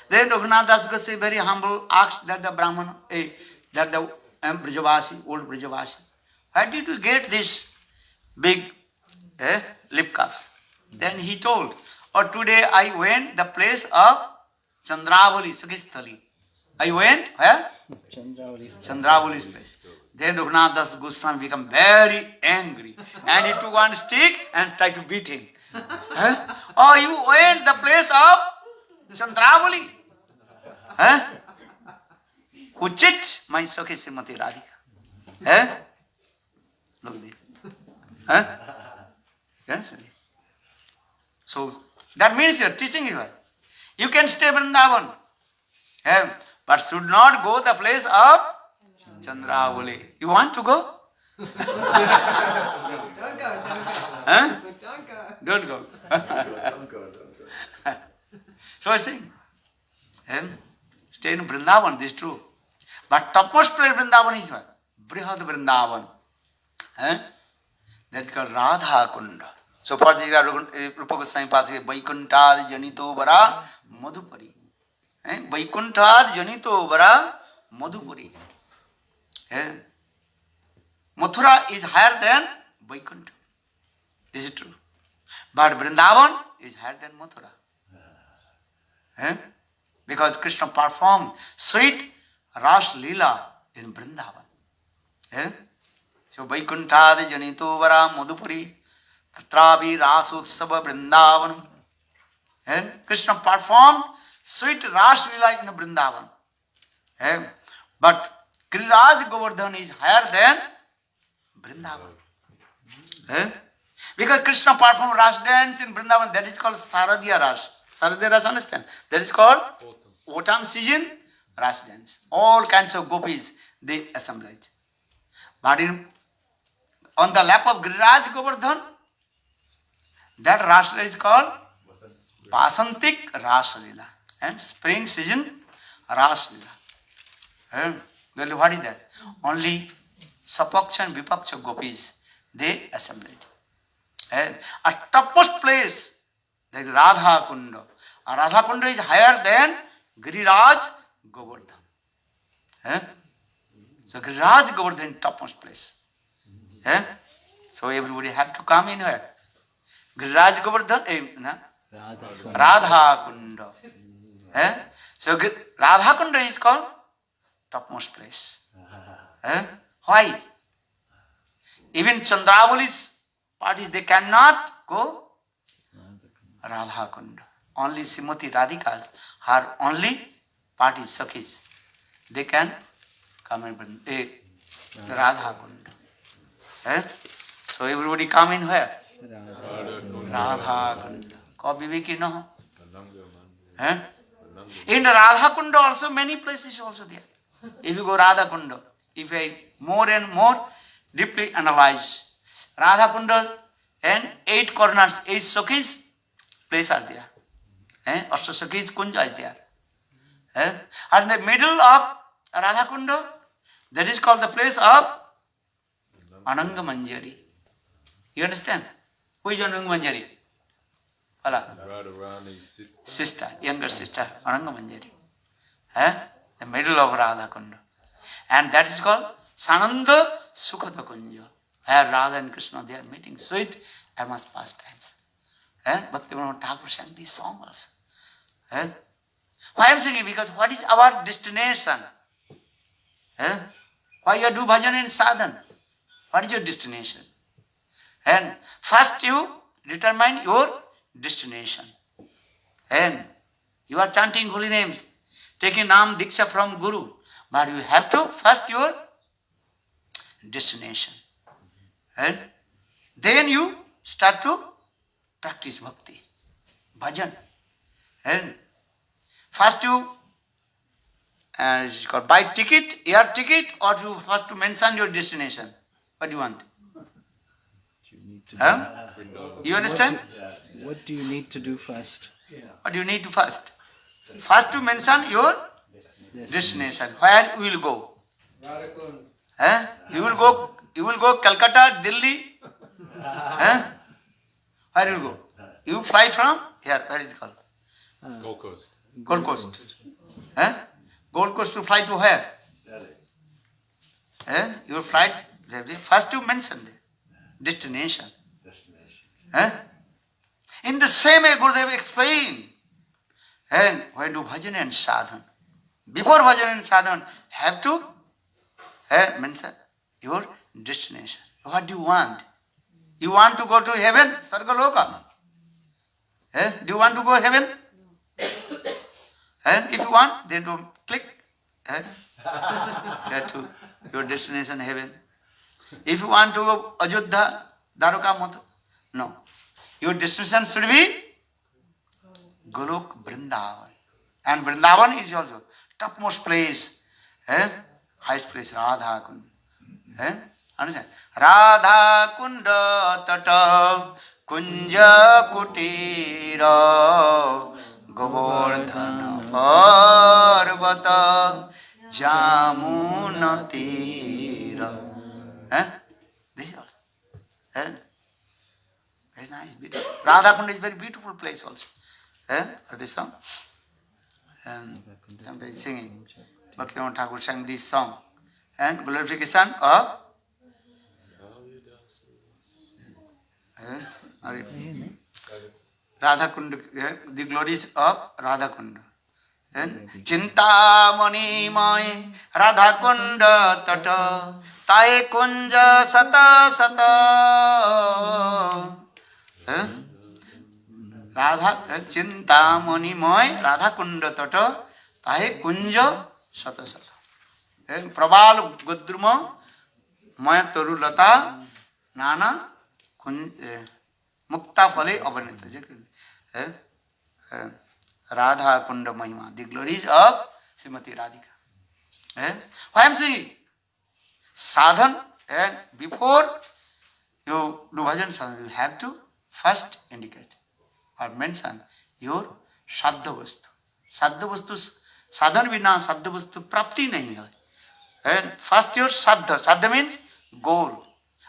Then Raghunath Das Goswami, very humble, asked that the Brahman, that the Brajavasi, old Brajavasi, where did you get this big lip cups? Then he told, today I went the place of Chandravali, Sakhistali. I went where? Chandravali's place. Then Raghunath Das Goswami became very angry and he took one stick and tried to beat him. Oh, you went the place of Chandravali? Who cheat my Sakhi Srimati Radhika? Look there. Yes? So that means you are teaching here. You can stay Vrindavan, but should not go the place of Chandravali. You want to go? Don't go. So I think, stay in Vrindavan, this is true. But topmost place Vrindavan is what? Brihad Vrindavan. That is called Radha Kunda. So particularly Rupa Goswami Pasuk, Vaikuntad Janito Vara Madhupari. Vaikuntad Janito Vara Madhupari. Mathura is higher than Vaikuntha. This is true. But Vrindavan is higher than Mathura. Because Krishna performed sweet Ras Lila in Vrindavan. So Vaikuntad Janito Vara Madhupari Tatravi Rasotsava Vrindavan. Krishna performed sweet Ras Lila in Vrindavan. But Giriraj Govardhan is higher than Vrindavan. Because Krishna performed Ras dance in Vrindavan, that is called Saradiya Ras. Saradiya Ras, understand? That is called autumn season Ras dance. All kinds of gopis, they assembled. But on the lap of Giriraj Govardhan, that Ras Lila is called Pasantik Ras Lila. And spring season Ras Lila. Well, what is that? Only Sapaksha and Vipaksha gopis, they assembled. And a topmost place, like Radha Kunda. Radha Kunda is higher than Giriraj Govardhan. So Giriraj Govardhan topmost place. So everybody have to come in where? Giriraj Govardhan, Radha Kunda. So Radha Kunda is called topmost place. Why? Even Chandravali's party, they cannot go Radha Kunda. Only Srimati Radhika, her only party, Sakhis, they can come in Radha Kunda. So everybody come in where? Radha Kunda. Copy Viveki no? In Radha Kunda also many places also there. If you go Radha Kunda, if I more and more deeply analyze, Radha Kundas and 8 corners, 8 Sakhis place are there. Ashta Sakhis Kunja is there. And the middle of Radha Kunda, that is called the place of Ananga Manjari. You understand? Who is Ananga Manjari? Sister, younger sister, Ananga Manjari. The middle of Radha Kunda. And that is called Sananda Sukhada Kunja. Where Radha and Krishna, they are meeting sweet amongst pastimes. Bhaktivinoda Thakur sang these songs also. Why I am singing? Because what is our destination? Eh? Why you do bhajan and sadhana? What is your destination? And first you determine your destination. And you are chanting holy names, taking Nam Diksha from Guru. But you have to first your destination. And then you start to practice bhakti, bhajan. And first you it's called buy ticket, air ticket, or you first to mention your destination. What do you want? Huh? You understand? What do you need to do first? What do you need to first? First to mention your destination. Where you will go? Huh? You will go Calcutta, Delhi. Huh? Where you will go? You fly from here. Where is it called? Gold Coast. Gold Coast. Huh? Gold Coast to fly to where? You will fly. First you mention the destination. Huh? In the same way, Gurudev explained. And when do bhajan and sadhana? Before bhajan and sadhana, have to mention your destination. What do you want? You want to go to heaven, Sargaloka? Do you want to go heaven? And if you want, then do click. Get to your destination, heaven. If you want to go Ajodhya, Dwarka, Mathura, no. Your destination should be Golok, Vrindavan. And Vrindavan is also topmost place, highest place, Radha Kund. Understand? Radha Kunda Tata Kunja Kutira Govardhana Parvata Jamuna Tira. This is all. Very nice, beautiful. Radha Kunda is very beautiful place also. This song. And somebody singing. Bhaktivinoda Thakur sang this song. And glorification of Radha Kunda, the glories of Radha Kunda. Chintamani mai Radha Kunda tata tae kunja sata sata. Radha Chintamani mai Radha Kunda tata tae kunja sata sata. Prabal Gudruma Maya Tarulata Nana Mukta Phale Avanita. Radha Kunda Mahima, the glories of Srimati Radhika. Why I am saying sadhan, and before you do bhajan sadhan, you have to first indicate or mention your saddha vastu. Saddha vastu, sadhan vina saddha vastu prapti nahi hai. And first your saddha. Saddha means goal.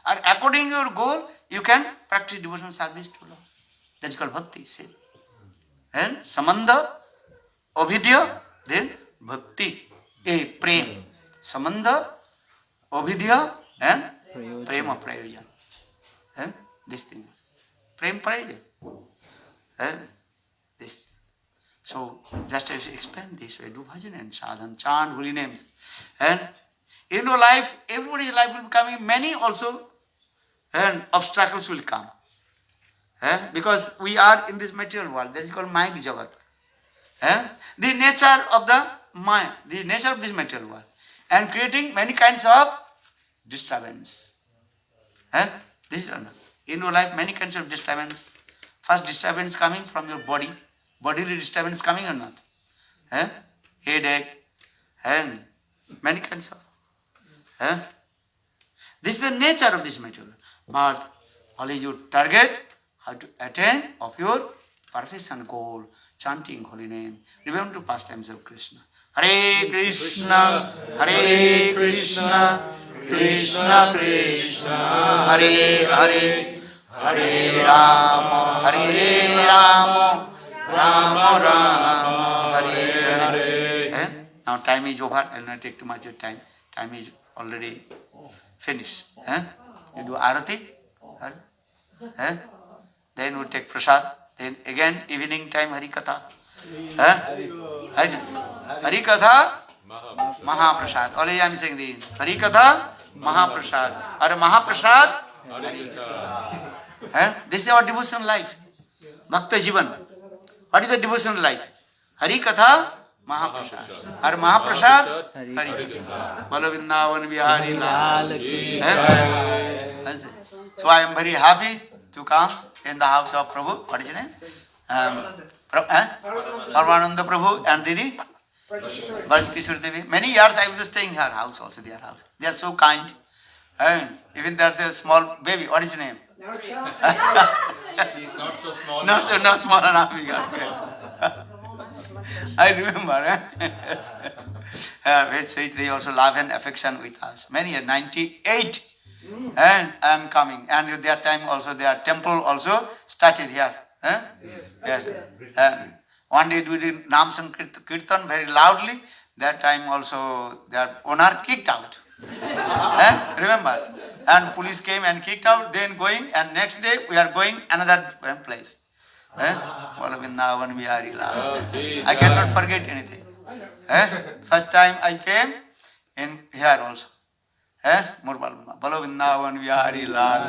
And according to your goal, you can practice devotional service to Lord. That is called bhakti. Same. And sambandha, avidya, then bhakti. Prem. Sambandha, avidya, and prema prayojan. This thing. Prem prayojan. This. So, just as you explain this way, do bhajan and sadhan, chant holy names. And in your life, everybody's life will be coming, many also, and obstacles will come. Because we are in this material world, that is called Maya Jagat. The nature of the Maya, the nature of this material world, and creating many kinds of disturbance. This is in your life, many kinds of disturbance. First disturbance coming from your body, bodily disturbance coming or not? Headache, and many kinds of. This is the nature of this material. But always you target how to attain of your perfection goal, chanting holy name, remember the pastimes of Krishna. Hare Krishna, Hare Krishna, Krishna Krishna, Hare Hare, Hare Rama, Hare Rama, Rama Rama, Hare Hare. Now time is over, I will not take too much of time. Time is already finished. You do arati. Then we take prasad. Then again evening time Hari Katha. Hari Katha Mahaprasad. Already I am saying the Hari Katha Mahaprasad. Or Mahaprasad. This is our devotional life. Bhakta Jivan. What is the devotional life? Hari Katha Mahaprasad. Or Mahaprasad. Hari Katha. Bolo Vrindavan Vihari Lal. So I am very happy to come in the house of Prabhu. What is his name? Parvananda Prabhu and Didi. Braj Kishore Devi. Many years I was staying in her house also, their house. They are so kind. And even there is a small baby. What is his name? She is not so small. Not small enough. I remember. Very sweet. They also love and affection with us. Many years, 98. And I am coming. And at that time also their temple also started here. Yes. One day we did Nam Sankirtan very loudly. That time also their owner kicked out. Remember? And police came and kicked out, then going, and next day we are going another place. Vrindavan Vihari Lal. I cannot forget anything. First time I came in here also. Bolo Vrindavan Vihari Lal.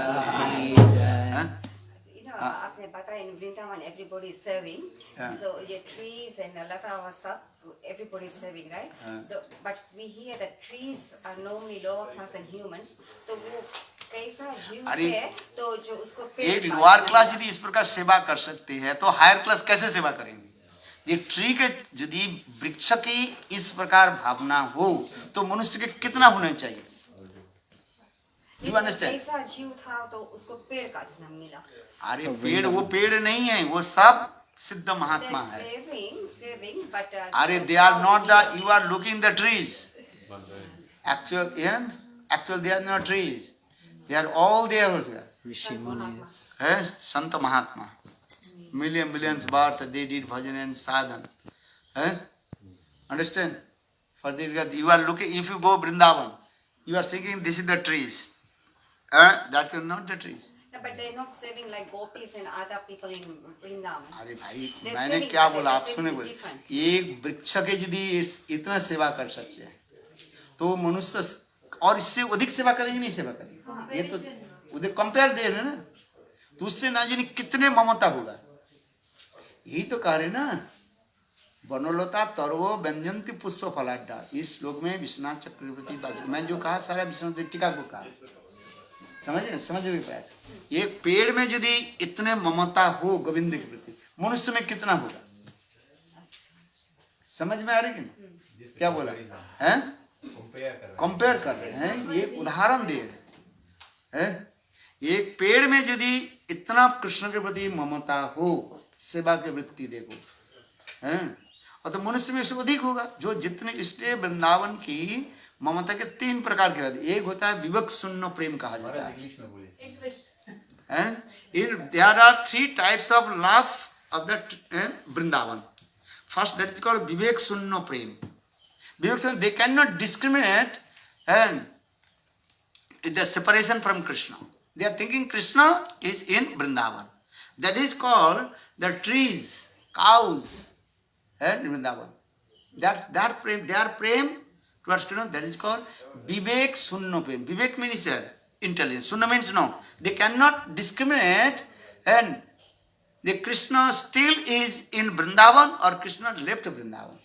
In Vrindavan, everybody is serving. So your trees and lata was up, everybody is serving, right? So, but we hear that trees are normally lower class than humans. So वो कैसा जीव है तो जो उसको एक lower class यदि इस प्रकार सेवा कर सकते हैं तो हायर क्लास कैसे सेवा करेंगे? ये ट्री के यदि वृक्ष की इस प्रकार भावना हो तो मनुष्य के कितना होना चाहिए? You understand? कैसा जीव था तो उसको पेड़ का जन्म मिला. अरे पेड़ वो पेड़ नहीं है, वो सब सिद्ध महात्मा है. अरे they are not the, you are looking the trees. Actual they are not trees. They are all there also. Rishi Munis. Sant Mahatma. Millions birth they did bhajan and sadhan. Understand? For this you are looking, if you go Vrindavan, you are thinking this is the trees. That is not the trees. No, but they are not serving like gopis and other people in Vrindavan. अरे भाई मैंने क्या बोला आप सुने बोले एक वृक्ष के यदि इतना सेवा कर सकते हैं तो मनुष्य और इससे अधिक सेवा करेंगे नहीं सेवा करेंगे ये तो उधर कंपेयर दे रहे ना तो उससे ना जाने कितने ममता होगा यही तो कह रहे ना वनोलता तरवो व्यंजंती पुष्प फलाड्डा इस श्लोक में विश्वनाथ चक्रवर्ती मैं जो कहा सारा विश्वनाथ टीका को कहा समझ रहे प्रयास एक पेड़ में यदि इतने ममता हो गोविंद के प्रति मनुष्य में कितना होगा समझ में आ रही कि नहीं क्या बोला हैं कंपेयर कर रहे हैं ये उदाहरण दे रहे हैं एक पेड़ में यदि इतना कृष्ण के प्रति ममता हो सेवा की वृत्ति देखो हैं और तो मनुष्य में इससे अधिक होगा जो जितने इसलिए वृंदावन की ममता के 3 प्रकार के होते एक होता है विवक शून्य प्रेम कहा जाता है there are 3 types of love of the Vrindavan. First that is called vivek shunno prem. Vivek shunno, they cannot discriminate and the separation from Krishna. They are thinking Krishna is in Vrindavan. That is called the trees, cows and Vrindavan. That prem, their prem towards Krishna, that is called vivek shunno prem. Vivek means intelligence. Shunna means no. They cannot discriminate and the Krishna still is in Vrindavan or Krishna left Vrindavan.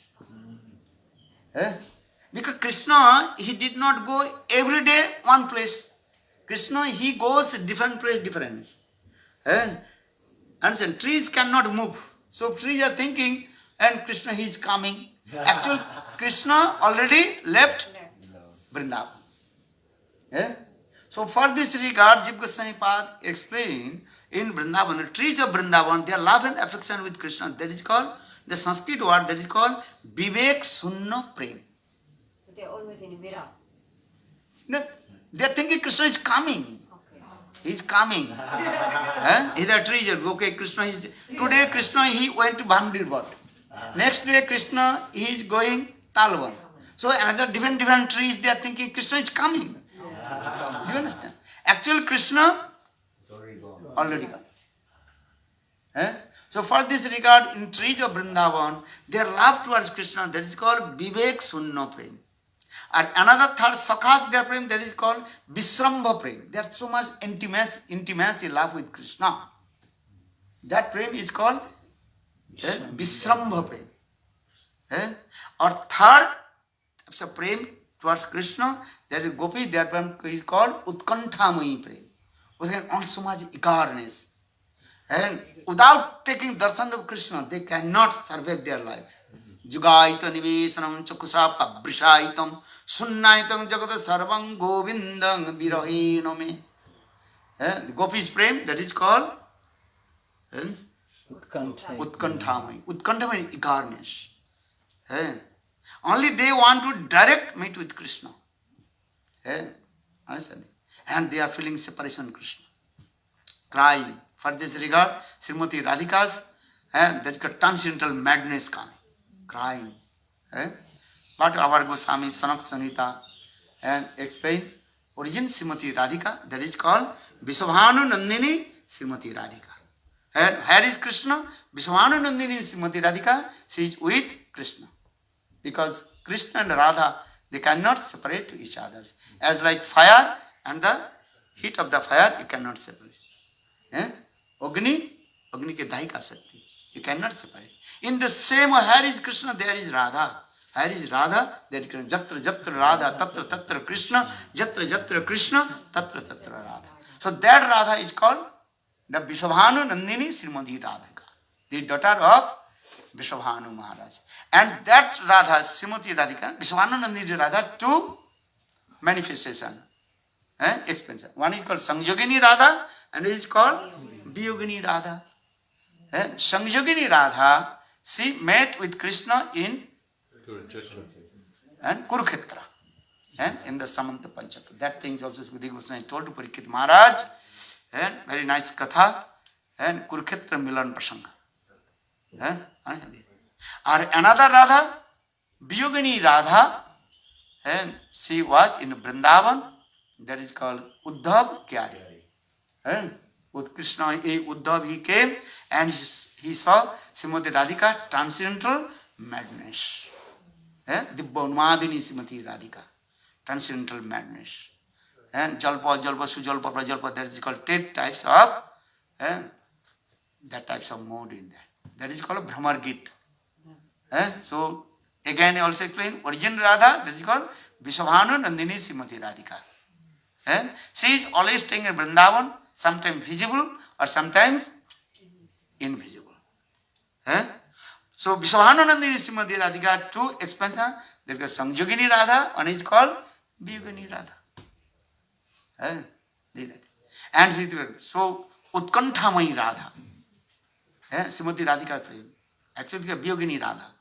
Because Krishna, he did not go every day one place. Krishna, he goes different place, different. Understand? Trees cannot move. So trees are thinking and Krishna, he is coming. Actually, Krishna already left Vrindavan. So for this regard, Jiva Goswami explained in Vrindavan, the trees of Vrindavan, their love and affection with Krishna, that is called, the Sanskrit word, that is called Vivek Shunno Prem. So they are always in Vira. No, they are thinking Krishna is coming. He is coming. He is a treasure. Okay, Krishna is, today Krishna, he went to Bhamdirbat. Next day Krishna, he is going Talwan. So another different trees, they are thinking Krishna is coming. Do you understand? Actual Krishna already gone. So for this regard, in trees of Vrindavan, their love towards Krishna, that is called Vivek Sunna Prem. And another third Sakhas their prem, that is called Visrambha Prem. There's so much intimacy love with Krishna. That prem is called Visrambha Prem. Or third types of prem towards Krishna, that is Gopi, their prem is called Utkantamayi Prem. On so much eagerness. And without taking darshan of Krishna, they cannot survive their life. Jugaita nivesanam chakusa pabrishaitam sunnaitam jagata sarvam govindam viraheno me. The Gopis prem, that is called Utkanthamai. Utkanthamai, eagerness. Only they want to direct meet with Krishna. Understand? And they are feeling separation of Krishna. Crying. For this regard, Srimati Radhika's, that is called transcendental madness coming. Crying. But our Goswami Sanak Sanghita and explain origin Srimati Radhika, that is called Visvabhanu Nandini Srimati Radhika. And here is Krishna, Visvabhanu Nandini Srimati Radhika, she is with Krishna. Because Krishna and Radha, they cannot separate to each other. As like fire and the heat of the fire, you cannot separate. Agni ke dahi ka sakti. You cannot separate. In the same way, here is Krishna, there is Radha. Here is Radha, there is Krishna. Jatra jatra Radha, tatra tatra Krishna, jatra jatra Krishna, tatra tatra Radha. So that Radha is called the Visvabhanu Nandini Srimati Radhika, the daughter of Visvabhanu Maharaj. And that Radha, Srimati Radhika, Visvabhanu Nandini Radha, two manifestation, expansion. One is called Sangyogini Radha, and it is called Viyogini Radha. Sangyogini Radha, she met with Krishna in Kurukshetra, and in the Samanta Panchaka. That thing is also Sukadeva Goswami told to Parikshit Maharaj, and very nice katha, and Kurukshetra Milan Prasanga. Or another Radha, Viyogini Radha, and she was in Vrindavan, that is called Uddhav Kyari. With Krishna, Uddhav, he came and he saw Srimati Radhika, transcendental madness. Dibbonmadini Srimati Radhika, transcendental madness. And Jalpa, Jalpa, Sujalpa, Prajalpa, that is called 10 types of, that types of mode in that. That is called Brahmar Git. So, again I also explain, origin Radha, that is called Visvabhanu Nandini Srimati Radhika. She is always staying in Vrindavan, sometimes visible or sometimes invisible. So Visvabhanu Nandini Srimati Radhika, two expansion, there is Sangyogini Radha, one is called Viyogini Radha. And so Utkanthamai Radha, Srimati Radhika prem, actually Viyogini Radha.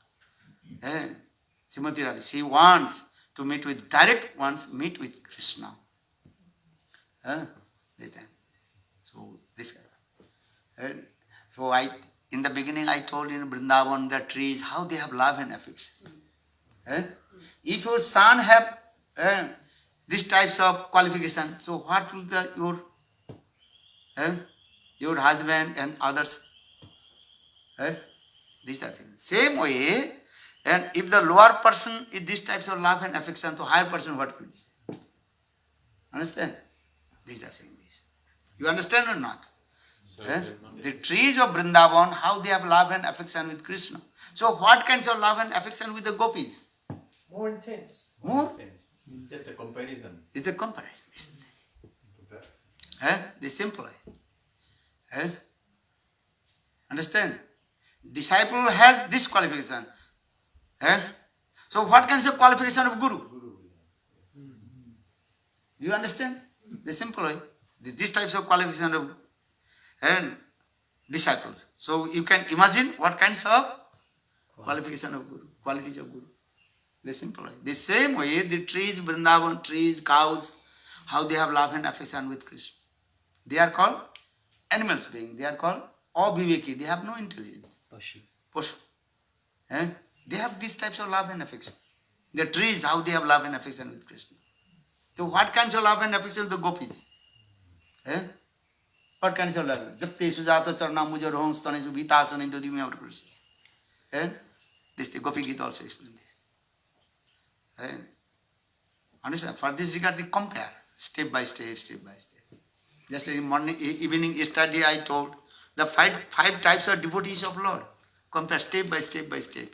Srimati Radha, she wants to meet with, direct wants meet with Krishna. So this kind. So in the beginning I told in Vrindavan the trees how they have love and affection. If your son have these types of qualification, so what will your husband and others? These are things. Same way, and if the lower person is these types of love and affection, so higher person what will be? Understand? These are saying this. You understand or not? The trees of Vrindavan, how they have love and affection with Krishna. So what kinds of love and affection with the gopis? More intense. More? It's just a comparison. It's a comparison. The simple. Understand? Disciple has this qualification. So what kinds of qualification of Guru? Do you understand? The simple way. These types of qualification of disciples. So you can imagine what kinds of qualification of Guru, qualities of Guru. The simple way. The same way the trees, Vrindavan, trees, cows, how they have love and affection with Krishna. They are called animals being. They are called aviveki. They have no intelligence. Pashu. They have these types of love and affection. The trees, how they have love and affection with Krishna. So what kinds of love and affection the gopis? What kinds of love? Japte sujato charna mujar home stane subhita asane dodi me aur krushi. And this the Gopi Gita also explains this. And understand? For this regard, they compare step by step, step by step. Just in morning, evening, yesterday I told the five types of devotees of Lord. Compare step by step by step.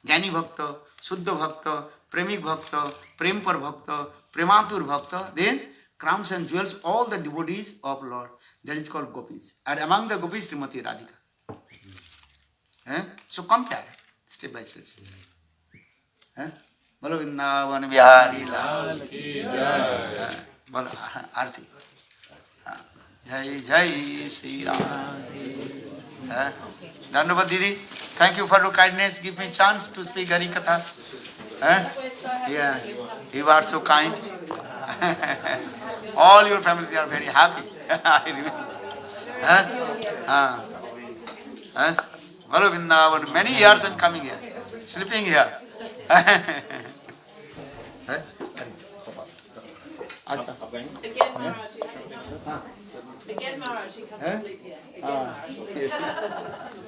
Jnani Bhakta, Suddha Bhakta, Premik Bhakta, Prempar Bhakta, Prematur Bhakta, then crowns and jewels, all the devotees of Lord. That is called gopis. And among the gopis, Srimati Radhika. So compare step by step. Bolo Vrindavan Bihari Lal ki Jai. Bolo Arti. Jai Jai Sri Ram. Dandavad Didi, thank you for your kindness. Give me chance to speak Hari Katha. Yeah, you are so kind. All your family, they are very happy. Bolo Vrindavan, many years I am coming here, sleeping here. Again, Maharaj, you come to sleep here. Again, Maharaj.